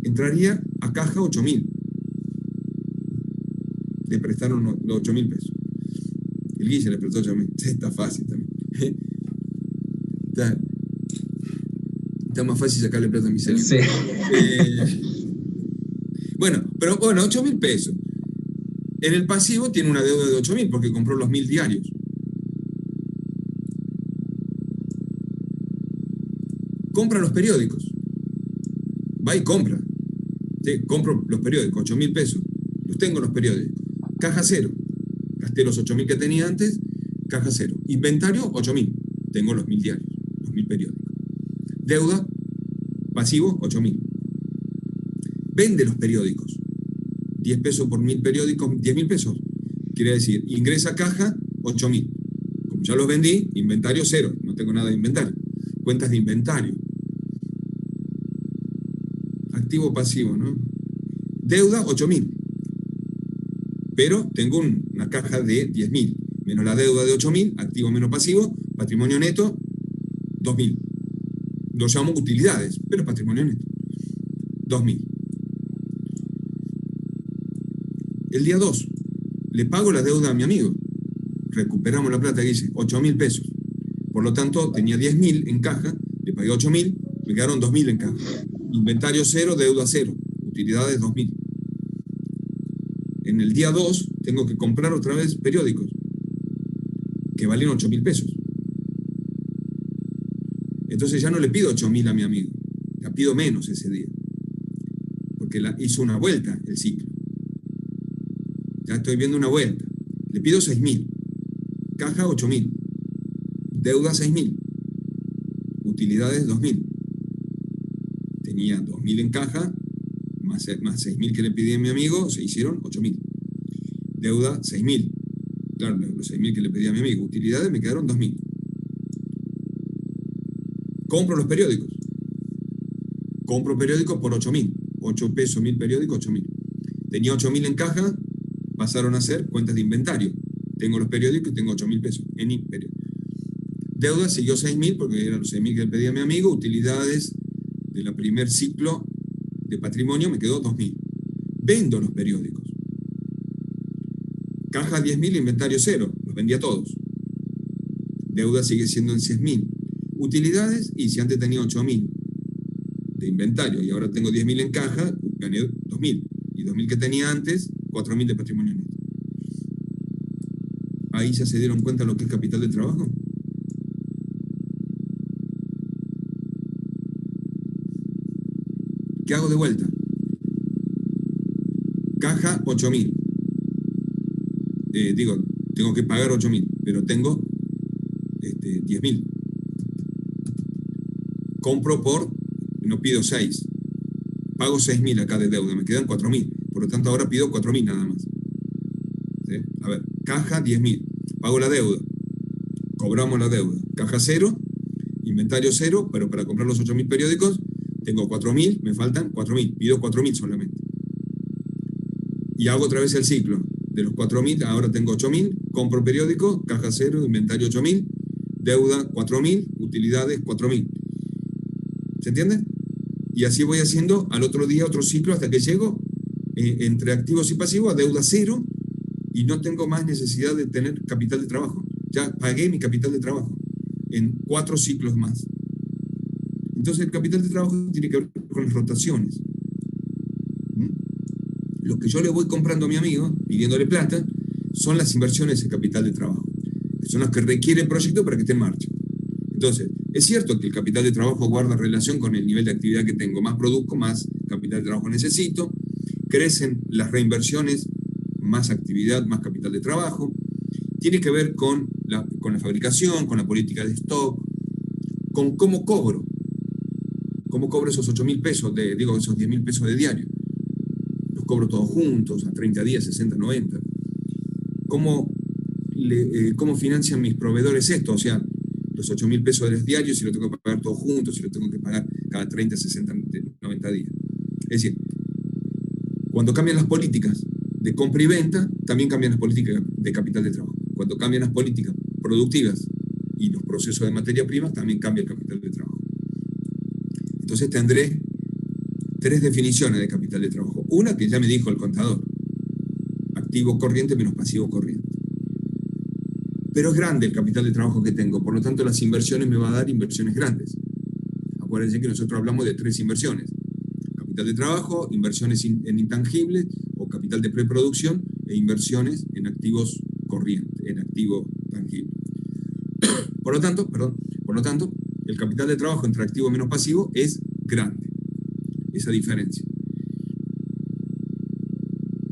entraría a caja 8.000. Le prestaron los 8.000 pesos. El Guille le prestó 8.000. Está fácil también. Está más fácil sacarle plata a mi celular. Sí. Bueno, 8.000 pesos. En el pasivo tiene una deuda de 8.000 porque compró los 1.000 diarios. Compra los periódicos. Va y compra. Sí, compro los periódicos, 8.000 pesos. Los tengo los periódicos. Caja cero. Gasté los 8.000 que tenía antes, caja cero. Inventario, 8.000. Tengo los 1.000 diarios, los 1.000 periódicos. Deuda, pasivo, 8.000. Vende los periódicos. 10 pesos por 1.000 periódicos, 10.000 pesos. Quiere decir, ingresa a caja, 8.000. Como ya los vendí, inventario cero. No tengo nada de inventario. Cuentas de inventario. Activo pasivo, ¿no? Deuda, 8.000. Pero tengo una caja de 10.000. Menos la deuda de 8.000, activo menos pasivo, patrimonio neto, 2.000. Lo llamo utilidades, pero patrimonio neto. 2.000. El día 2, le pago la deuda a mi amigo. Recuperamos la plata que dice 8.000 pesos. Por lo tanto, tenía 10.000 en caja, le pagué 8.000, me quedaron 2.000 en caja. Inventario cero, deuda cero. Utilidades 2.000. En el día 2 tengo que comprar otra vez periódicos que valen 8.000 pesos. Entonces ya no le pido 8.000 a mi amigo, le pido menos ese día, porque hizo una vuelta el ciclo. Ya estoy viendo una vuelta. Le pido 6.000. caja 8.000, deuda 6.000, utilidades 2.000. Tenía 2.000 en caja, más 6.000 que le pedí a mi amigo, se hicieron 8.000. Deuda 6.000. Claro, los 6.000 que le pedí a mi amigo. Utilidades me quedaron 2.000. Compro los periódicos. Compro periódicos por 8.000. 8 pesos, 1.000 periódicos, 8.000. Tenía 8.000 en caja, pasaron a ser cuentas de inventario. Tengo los periódicos y tengo 8.000 pesos en periódico. Deuda siguió 6.000 porque eran los 6.000 que le pedí a mi amigo. Utilidades de la primer ciclo de patrimonio me quedó 2.000. Vendo los periódicos. Caja 10.000, inventario 0. Los vendía todos. Deuda sigue siendo en 6.000. Utilidades, y si antes tenía 8.000 de inventario y ahora tengo 10.000 en caja, gané 2.000. Y 2.000 que tenía antes, 4.000 de patrimonio neto. Ahí ya se dieron cuenta lo que es capital de trabajo. ¿Qué hago de vuelta? Caja 8.000. Tengo que pagar 8.000, pero tengo 10.000. Compro no pido 6. Pago 6.000 acá de deuda, me quedan 4.000. Por lo tanto, ahora pido 4.000 nada más. ¿Sí? A ver, caja 10.000. Pago la deuda. Cobramos la deuda. Caja 0, inventario 0, pero para comprar los 8.000 periódicos tengo 4.000, me faltan 4.000. Pido 4.000 solamente. Y hago otra vez el ciclo. De los 4.000, ahora tengo 8.000, compro periódico, caja 0, inventario 8.000, deuda 4.000, utilidades 4.000. ¿Se entiende? Y así voy haciendo al otro día otro ciclo hasta que llego entre activos y pasivos a deuda 0 y no tengo más necesidad de tener capital de trabajo. Ya pagué mi capital de trabajo en 4 ciclos más. Entonces el capital de trabajo tiene que ver con las rotaciones. Lo que yo le voy comprando a mi amigo, pidiéndole plata, son las inversiones en capital de trabajo, que son las que requiere el proyecto para que esté en marcha. Entonces, es cierto que el capital de trabajo guarda relación con el nivel de actividad que tengo. Más produzco, más capital de trabajo necesito. Crecen las reinversiones, más actividad, más capital de trabajo. Tiene que ver con la fabricación, con la política de stock, con cómo cobro. Cómo cobro esos 8.000 pesos, esos 10.000 pesos de diario. Cobro todos juntos, a 30 días, 60, 90. ¿Cómo financian mis proveedores esto? O sea, los 8.000 pesos de diarios, si lo tengo que pagar todos juntos, si lo tengo que pagar cada 30, 60, 90 días. Es decir, cuando cambian las políticas de compra y venta, también cambian las políticas de capital de trabajo. Cuando cambian las políticas productivas y los procesos de materia prima, también cambia el capital de trabajo. Entonces tendré 3 definiciones de capital de trabajo. Una que ya me dijo el contador: activo corriente menos pasivo corriente. Pero es grande el capital de trabajo que tengo, por lo tanto las inversiones me va a dar inversiones grandes. Acuérdense que nosotros hablamos de 3 inversiones: capital de trabajo, inversiones en intangibles o capital de preproducción e inversiones en activos corrientes, en activo tangible. Por lo tanto, el capital de trabajo entre activo menos pasivo es grande. Esa diferencia.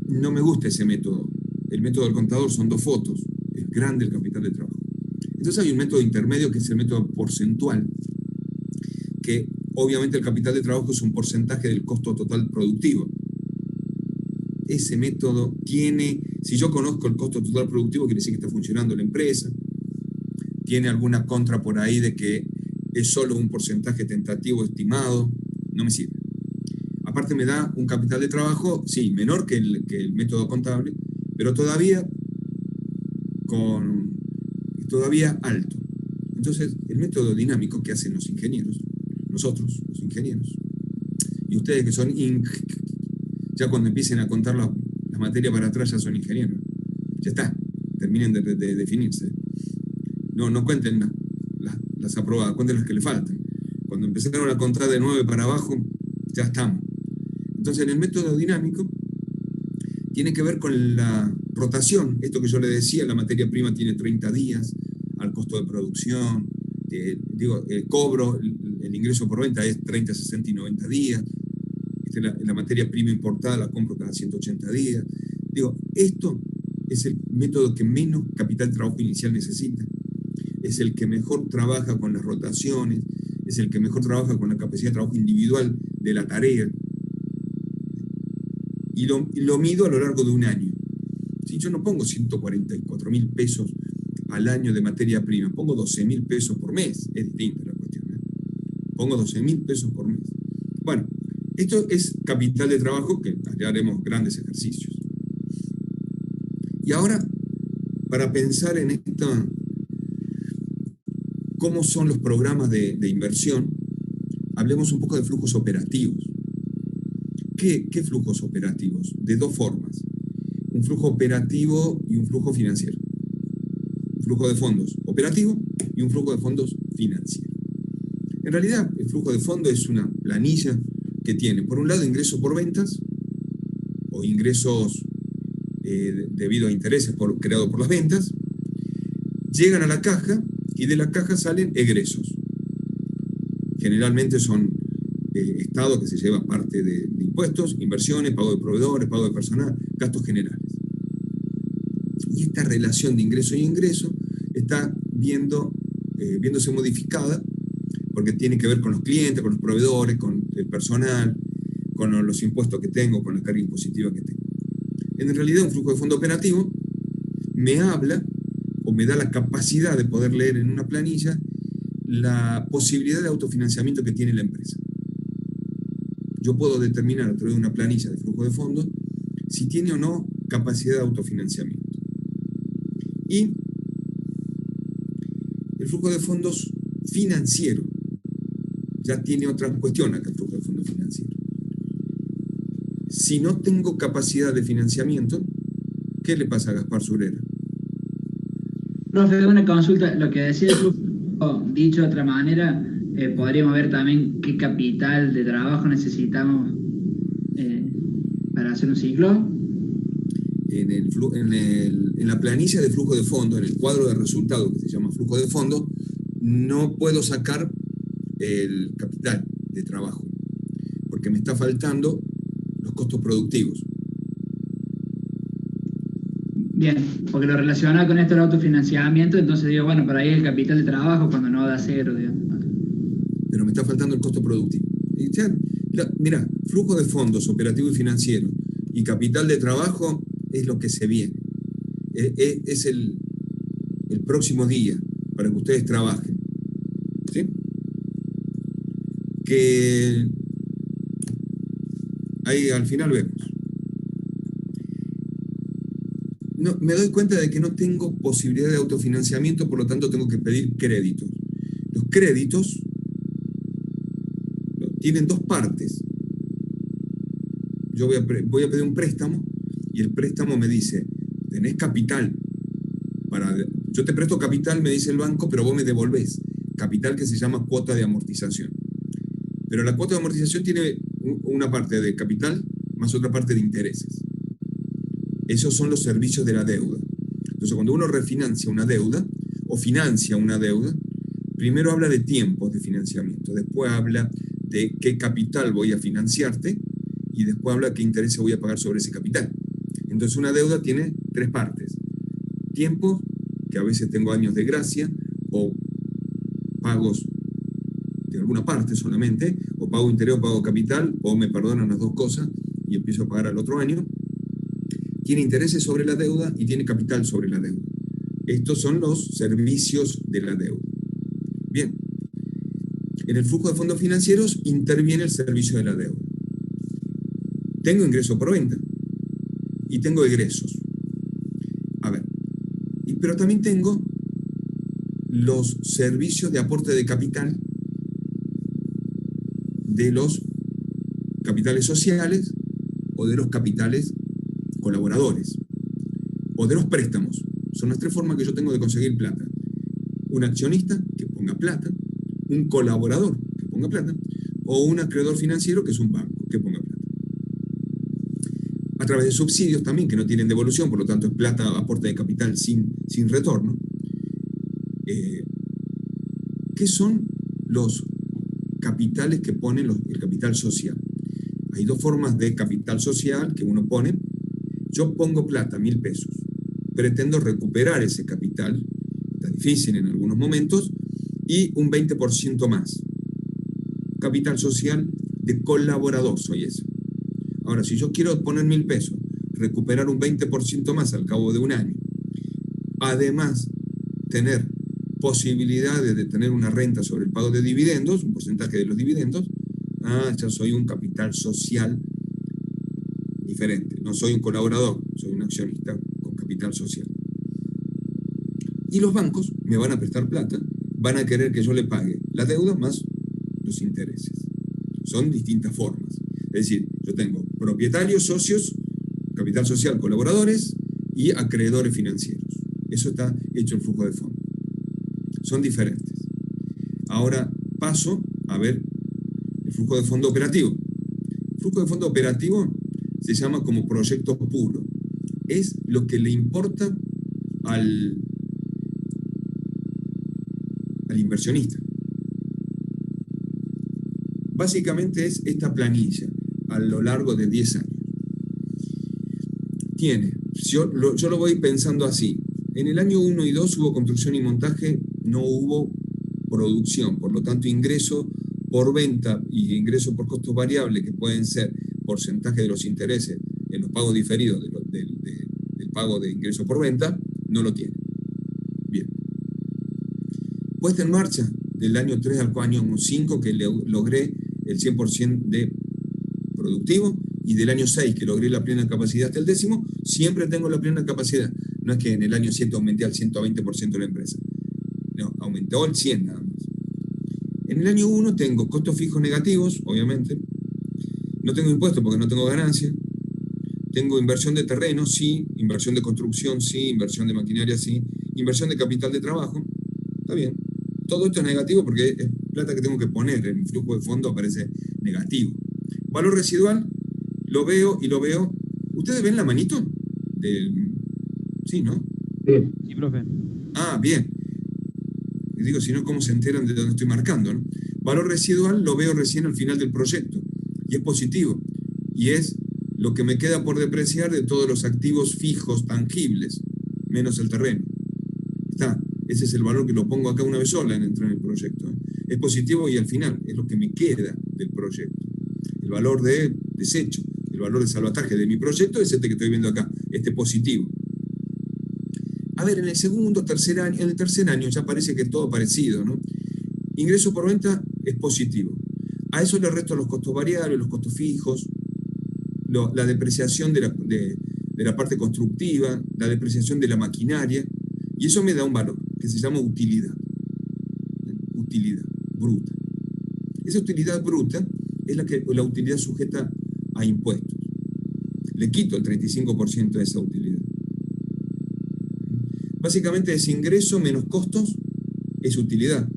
No me gusta ese método. El método del contador son 2 fotos. Es grande el capital de trabajo. Entonces hay un método intermedio que es el método porcentual, que obviamente el capital de trabajo es un porcentaje del costo total productivo. Ese método tiene, si yo conozco el costo total productivo, quiere decir que está funcionando la empresa. Tiene alguna contra por ahí de que es solo un porcentaje tentativo estimado. No me sirve. Aparte me da un capital de trabajo, sí, menor que el método contable, pero todavía alto. Entonces, el método dinámico que hacen los ingenieros, nosotros, los ingenieros, y ustedes que son ya cuando empiecen a contar la materia para atrás ya son ingenieros. Ya está, terminen de definirse. No cuenten las aprobadas, cuenten las que le faltan. Cuando empezaron a contar de 9 para abajo, ya estamos. Entonces, en el método dinámico tiene que ver con la rotación. Esto que yo le decía, la materia prima tiene 30 días al costo de producción. El cobro, el ingreso por venta es 30, 60 y 90 días. La materia prima importada la compro cada 180 días. Esto es el método que menos capital de trabajo inicial necesita. Es el que mejor trabaja con las rotaciones, es el que mejor trabaja con la capacidad de trabajo individual de la tarea. Y lo mido a lo largo de un año. Si yo no pongo 144.000 pesos al año de materia prima, pongo 12.000 pesos por mes, es distinta la cuestión, ¿eh? Pongo 12.000 pesos por mes. Bueno, esto es capital de trabajo, que ya haremos grandes ejercicios. Y ahora, para pensar en esto, cómo son los programas de inversión, hablemos un poco de flujos operativos. ¿Qué flujos operativos? De dos formas. Un flujo operativo y un flujo financiero. Un flujo de fondos operativo y un flujo de fondos financiero. En realidad, el flujo de fondos es una planilla que tiene, por un lado, ingresos por ventas o ingresos debido a intereses creados por las ventas, llegan a la caja y de la caja salen egresos. Generalmente son Estado que se lleva parte de impuestos, inversiones, pago de proveedores, pago de personal, gastos generales. Y esta relación de ingreso y ingreso está viéndose modificada porque tiene que ver con los clientes, con los proveedores, con el personal, con los impuestos que tengo, con la carga impositiva que tengo. En realidad, un flujo de fondo operativo me habla o me da la capacidad de poder leer en una planilla la posibilidad de autofinanciamiento que tiene la empresa. Yo puedo determinar a través de una planilla de flujo de fondos si tiene o no capacidad de autofinanciamiento. Y el flujo de fondos financiero ya tiene otra cuestión acá, el flujo de fondos financiero. Si no tengo capacidad de financiamiento, ¿qué le pasa a Gaspar Surera? Profe, una consulta, lo que decía el flujo, dicho de otra manera, podríamos ver también qué capital de trabajo necesitamos para hacer un ciclo. En la planilla de flujo de fondos, en el cuadro de resultados que se llama flujo de fondos, no puedo sacar el capital de trabajo, porque me está faltando los costos productivos. Bien, porque lo relacionaba con esto del autofinanciamiento, entonces digo, bueno, por ahí el capital de trabajo cuando no da cero, digamos. Pero me está faltando el costo productivo. Mira, flujo de fondos operativo y financiero y capital de trabajo es lo que se viene. Es el próximo día para que ustedes trabajen. ¿Sí? Que ahí al final vemos. No, me doy cuenta de que no tengo posibilidad de autofinanciamiento, por lo tanto tengo que pedir créditos. Los créditos tienen dos partes. Yo voy a pedir un préstamo y el préstamo me dice, tenés capital yo te presto capital, me dice el banco, pero vos me devolvés capital que se llama cuota de amortización. Pero la cuota de amortización tiene una parte de capital más otra parte de intereses. Esos son los servicios de la deuda. Entonces, cuando uno refinancia una deuda o financia una deuda, primero habla de tiempos de financiamiento, después habla de qué capital voy a financiarte y después habla de qué intereses voy a pagar sobre ese capital. Entonces, una deuda tiene tres partes. Tiempos, que a veces tengo años de gracia, o pagos de alguna parte solamente, o pago interés o pago capital, o me perdonan las dos cosas y empiezo a pagar al otro año. Tiene intereses sobre la deuda y tiene capital sobre la deuda. Estos son los servicios de la deuda. Bien. En el flujo de fondos financieros interviene el servicio de la deuda. Tengo ingreso por venta y tengo egresos. A ver, pero también tengo los servicios de aporte de capital de los capitales sociales o de los capitales colaboradores o de los préstamos. Son las tres formas que yo tengo de conseguir plata. Un accionista que ponga plata, un colaborador que ponga plata o un acreedor financiero que es un banco que ponga plata. A través de subsidios también que no tienen devolución, por lo tanto es plata, aporte de capital sin retorno. ¿Qué son los capitales que ponen el capital social? Hay dos formas de capital social que uno pone. Yo pongo plata, 1.000 pesos. pretendo recuperar ese capital, está difícil en algunos momentos, y un 20% más. Capital social de colaborador soy ese. Ahora, si yo quiero poner 1.000 pesos, recuperar un 20% más al cabo de un año, además tener posibilidades de tener una renta sobre el pago de dividendos, un porcentaje de los dividendos, ya soy un capital social diferente. No soy un colaborador, soy un accionista con capital social. Y los bancos me van a prestar plata, van a querer que yo le pague la deuda más los intereses. Son distintas formas. Es decir, yo tengo propietarios, socios, capital social, colaboradores y acreedores financieros. Eso está hecho en flujo de fondo. Son diferentes. Ahora paso a ver el flujo de fondo operativo. El flujo de fondo operativo se llama como proyecto puro. Es lo que le importa al inversionista. Básicamente es esta planilla a lo largo de 10 años. Yo lo voy pensando así. En el año 1 y 2 hubo construcción y montaje, no hubo producción, por lo tanto ingreso por venta y ingreso por costos variables, que pueden ser porcentaje de los intereses en los pagos diferidos del pago de ingreso por venta, no lo tiene. Bien. Puesta en marcha del año 3 al año 5, que logré el 100% de productivo, y del año 6, que logré la plena capacidad hasta el 10º, siempre tengo la plena capacidad. No es que en el año 7 aumenté al 120% de la empresa. No, aumentó al 100 nada más. En el año 1 tengo costos fijos negativos, obviamente. No tengo impuestos porque no tengo ganancia. Tengo inversión de terreno, sí. Inversión de construcción, sí. Inversión de maquinaria, sí. Inversión de capital de trabajo. Está bien. Todo esto es negativo porque es plata que tengo que poner. En el flujo de fondo aparece negativo. Valor residual, lo veo y lo veo. ¿Ustedes ven la manito? Sí, ¿no? Sí, profe. Bien. Y digo, si no, ¿cómo se enteran de dónde estoy marcando, ¿no? Valor residual lo veo recién al final del proyecto. Y es positivo. Y es lo que me queda por depreciar de todos los activos fijos tangibles, menos el terreno. Está. Ese es el valor que lo pongo acá una vez sola en entrar en el proyecto. Es positivo y al final es lo que me queda del proyecto. El valor de desecho, el valor de salvataje de mi proyecto es este que estoy viendo acá, este positivo. A ver, en el segundo, tercer año, en el tercer año ya parece que es todo parecido, ¿no? Ingreso por venta es positivo. A eso le resto los costos variables, los costos fijos, la depreciación de la parte constructiva, la depreciación de la maquinaria, y eso me da un valor que se llama utilidad. Utilidad bruta. Esa utilidad bruta es la utilidad sujeta a impuestos. Le quito el 35% de esa utilidad. Básicamente es ingreso menos costos, es utilidad.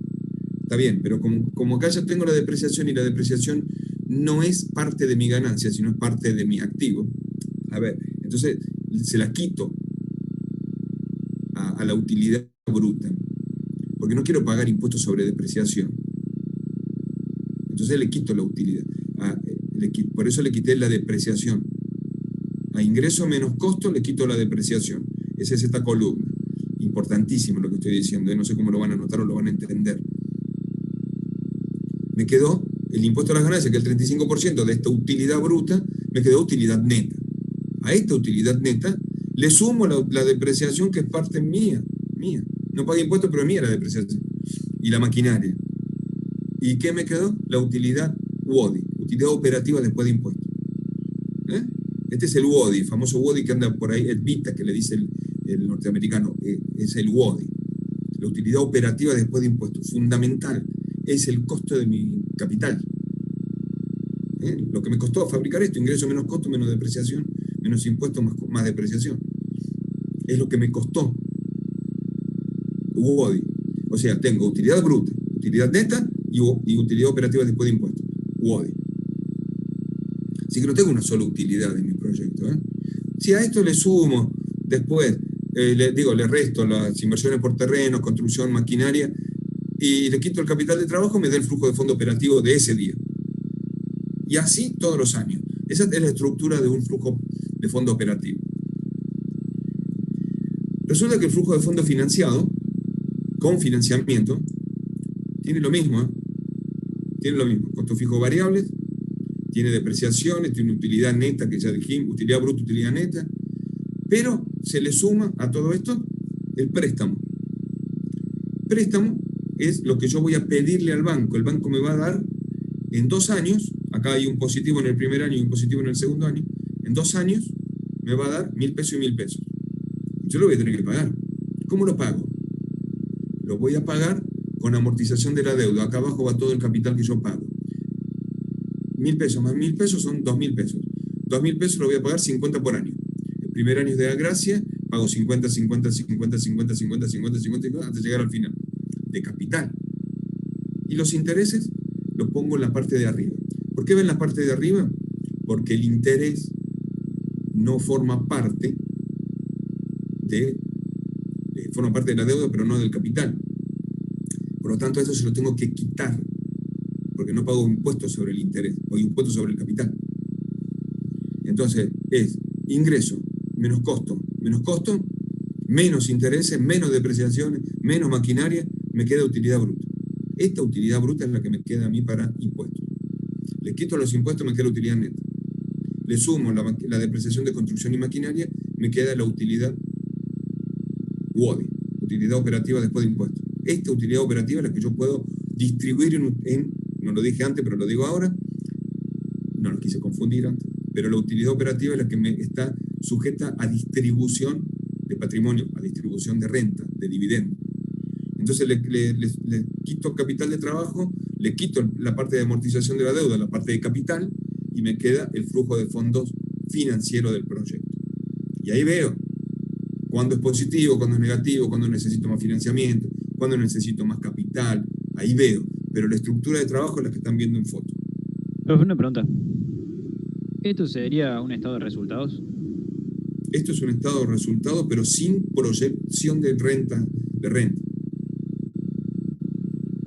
Está bien, pero como acá ya tengo la depreciación, y la depreciación no es parte de mi ganancia, sino es parte de mi activo. A ver, entonces se la quito a la utilidad bruta, porque no quiero pagar impuestos sobre depreciación. Entonces le quito la utilidad. Por eso le quité la depreciación. A ingreso menos costo le quito la depreciación. Esa es esta columna. Importantísimo lo que estoy diciendo. No sé cómo lo van a notar o lo van a entender. Me quedó el impuesto a las ganancias, que es el 35% de esta utilidad bruta, me quedó utilidad neta. A esta utilidad neta le sumo la depreciación, que es parte mía. No pagué impuestos, pero es mía la depreciación. Y la maquinaria. ¿Y qué me quedó? La utilidad WODI, utilidad operativa después de impuestos. Este es el WODI, el famoso WODI que anda por ahí, el VITA que le dice el norteamericano, es el WODI. La utilidad operativa después de impuestos, fundamental, es el costo de mi capital. Lo que me costó fabricar esto, ingreso menos costo, menos depreciación, menos impuestos, más depreciación. Es lo que me costó. WODI. O sea, tengo utilidad bruta, utilidad neta y utilidad operativa después de impuestos. WODI. Así que no tengo una sola utilidad en mi proyecto. Si a esto le sumo después, le resto las inversiones por terreno, construcción, maquinaria, y le quito el capital de trabajo, me da el flujo de fondo operativo de ese día. Y así todos los años. Esa es la estructura de un flujo de fondo operativo. Resulta que el flujo de fondos financiado, con financiamiento, tiene lo mismo, ¿eh? Tiene lo mismo, costos fijos variables, tiene depreciaciones, tiene utilidad neta, que ya dijimos, utilidad bruta, utilidad neta, pero se le suma a todo esto el préstamo. Préstamo es lo que yo voy a pedirle al banco. El banco me va a dar en 2 años, acá hay un positivo en el primer año y un positivo en el segundo año, en 2 años me va a dar 1.000 pesos y 1.000 pesos. Yo lo voy a tener que pagar. ¿Cómo lo pago? Lo voy a pagar con amortización de la deuda. Acá abajo va todo el capital que yo pago. 1.000 pesos más 1.000 pesos son 2.000 pesos. 2.000 pesos lo voy a pagar 50 por año. El primer año es de gracia, pago 50, 50, 50, 50, 50, 50, 50, 50, hasta llegar al final. De capital. Y los intereses los pongo en la parte de arriba. ¿Por qué ven la parte de arriba? Porque el interés no forma parte forma parte de la deuda, pero no del capital. Por lo tanto, eso se lo tengo que quitar, porque no pago impuestos sobre el interés, pago impuestos sobre el capital. Entonces, es ingreso menos costo, menos intereses, menos depreciaciones, menos maquinaria, me queda utilidad bruta. Esta utilidad bruta es la que me queda a mí para impuestos. Le quito los impuestos, me queda la utilidad neta. Le sumo la depreciación de construcción y maquinaria, me queda la utilidad UODI, utilidad operativa después de impuestos. Esta utilidad operativa es la que yo puedo distribuir no lo dije antes, pero lo digo ahora, no lo quise confundir antes, pero la utilidad operativa es la que me está sujeta a distribución de patrimonio, a distribución de renta, de dividendo. Entonces le quito capital de trabajo, le quito la parte de amortización de la deuda, la parte de capital, y me queda el flujo de fondos financiero del proyecto. Y ahí veo cuándo es positivo, cuándo es negativo, cuándo necesito más financiamiento, cuándo necesito más capital. Ahí veo. Pero la estructura de trabajo es la que están viendo en foto. Profe, una pregunta. ¿Esto sería un estado de resultados? Esto es un estado de resultados, pero sin proyección de renta.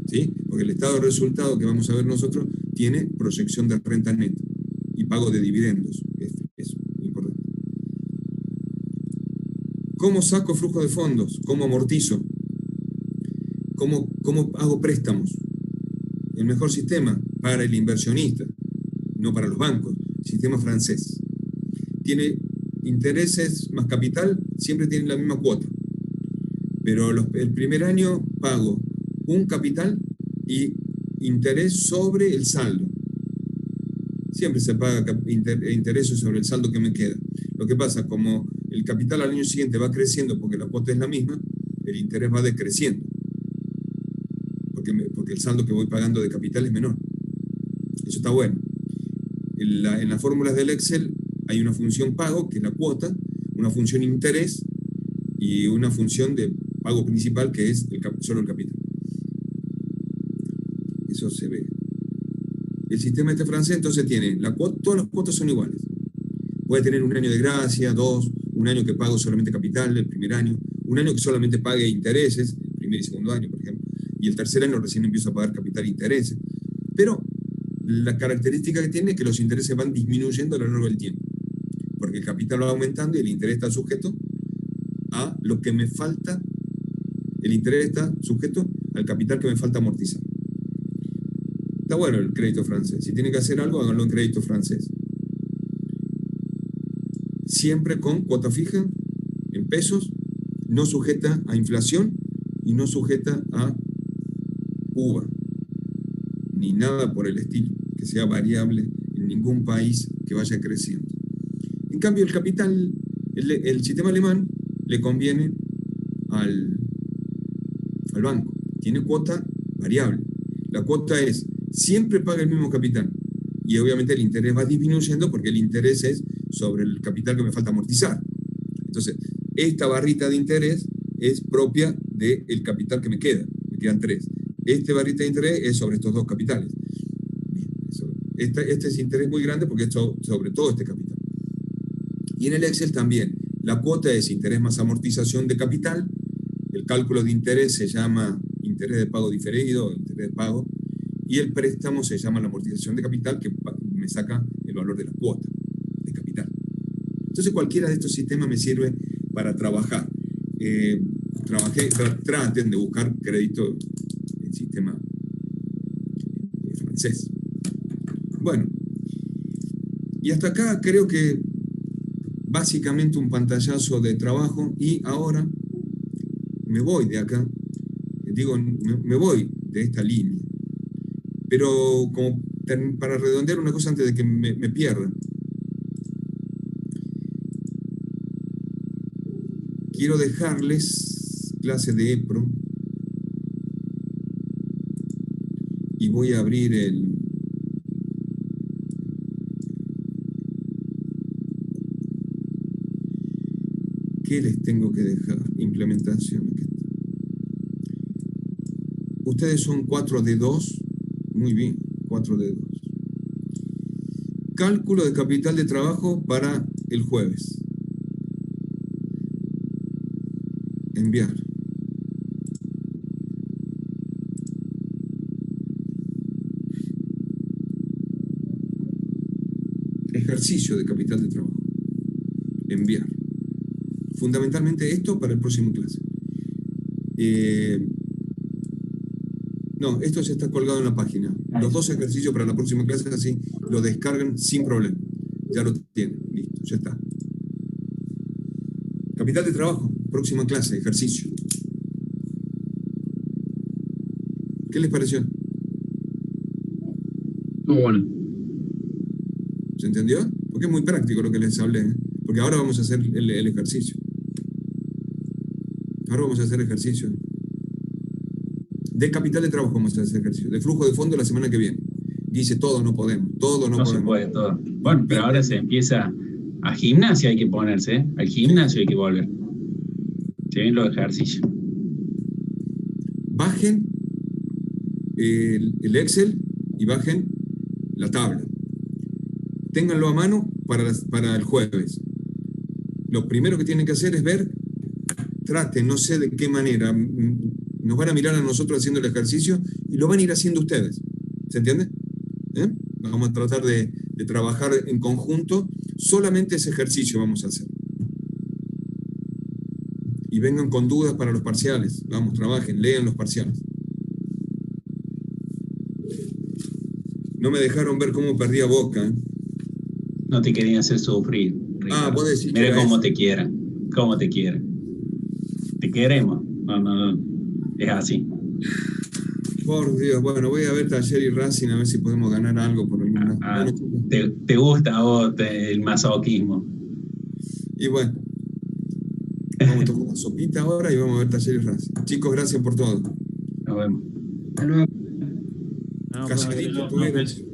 ¿Sí? Porque el estado de resultados que vamos a ver nosotros tiene proyección de renta neta y pago de dividendos. Es importante. ¿Cómo saco flujo de fondos? ¿Cómo amortizo? ¿Cómo hago préstamos? El mejor sistema para el inversionista, no para los bancos, sistema francés. Tiene intereses más capital, siempre tienen la misma cuota. Pero el primer año pago un capital y interés sobre el saldo. Siempre se paga intereses sobre el saldo que me queda. Lo que pasa, como el capital al año siguiente va creciendo porque la cuota es la misma, el interés va decreciendo. Porque el saldo que voy pagando de capital es menor. Eso está bueno. En las fórmulas del Excel hay una función pago, que es la cuota, una función interés y una función de pago principal, que es solo el capital. Eso se ve. El sistema francés entonces tiene, todas las cuotas son iguales. Puede tener un año de gracia, 2, un año que pago solamente capital, el primer año, un año que solamente pague intereses, el primer y segundo año, por ejemplo. Y el tercer año recién empiezo a pagar capital e intereses. Pero la característica que tiene es que los intereses van disminuyendo a lo largo del tiempo. Porque el capital va aumentando y el interés está sujeto a lo que me falta. El interés está sujeto al capital que me falta amortizar. Está bueno el crédito francés. Si tienen que hacer algo, háganlo en crédito francés. Siempre con cuota fija, en pesos, no sujeta a inflación y no sujeta a UVA, ni nada por el estilo, que sea variable en ningún país que vaya creciendo. En cambio, el capital, el sistema alemán, le conviene al banco. Tiene cuota variable. La cuota es, siempre paga el mismo capital. Y obviamente el interés va disminuyendo porque el interés es sobre el capital que me falta amortizar. Entonces, esta barrita de interés es propia del capital que me queda. Me quedan 3. Este barrita de interés es sobre estos 2 capitales. Este es interés muy grande porque es sobre todo este capital. Y en el Excel también. La cuota es interés más amortización de capital. El cálculo de interés se llama interés de pago diferido, interés de pago. Y el préstamo se llama la amortización de capital, que me saca el valor de la cuota de capital. Entonces cualquiera de estos sistemas me sirve para trabajar. traten de buscar crédito en sistema francés. Bueno, y hasta acá creo que básicamente un pantallazo de trabajo, y ahora me voy de acá, digo, me voy de esta línea, pero como para redondear una cosa antes de que me pierda. Quiero dejarles clase de EPRO y voy a abrir el... ¿Qué les tengo que dejar? Implementación. Ustedes son 4 de 2. Muy bien, 4 de 2. Cálculo de capital de trabajo para el jueves. Enviar. Ejercicio de capital de trabajo. Enviar. Fundamentalmente esto para el próximo clase. No, esto ya está colgado en la página. Los 2 ejercicios para la próxima clase, así lo descargan sin problema. Ya lo tienen, listo, ya está. Capital de trabajo, próxima clase, ejercicio. ¿Qué les pareció? Muy bueno. ¿Se entendió? Porque es muy práctico lo que les hablé, ¿eh? Porque ahora vamos a hacer el ejercicio. Ahora vamos a hacer ejercicio. De capital de trabajo vamos a hacer ejercicio. De flujo de fondo la semana que viene. Dice todo no podemos. Todo no podemos. Se puede todo. Bueno, pero ahora se empieza a gimnasia, hay que ponerse, ¿eh? Al gimnasio hay que volver. Se ven los ejercicios. Bajen el Excel y bajen la tabla. Ténganlo a mano para el jueves. Lo primero que tienen que hacer es ver, traten, no sé de qué manera, nos van a mirar a nosotros haciendo el ejercicio y lo van a ir haciendo ustedes. ¿Se entiende? Vamos a tratar de trabajar en conjunto. Solamente ese ejercicio vamos a hacer. Y vengan con dudas para los parciales. Vamos, trabajen, lean los parciales. No me dejaron ver cómo perdía Boca. No te querían hacer sufrir, Ricardo. Vos decís que mira cómo eso. te quiera. Cómo te quiera. Te queremos. No. Es así. Por Dios, bueno, voy a ver Taller y Racing a ver si podemos ganar algo por alguna. Te gusta a vos el masoquismo. Y bueno, vamos a tomar una sopita ahora y vamos a ver Taller y Racing. Chicos, gracias por todo. Nos vemos. Hasta luego. No, Casi pues, listo, no, tuvieron. Nelson.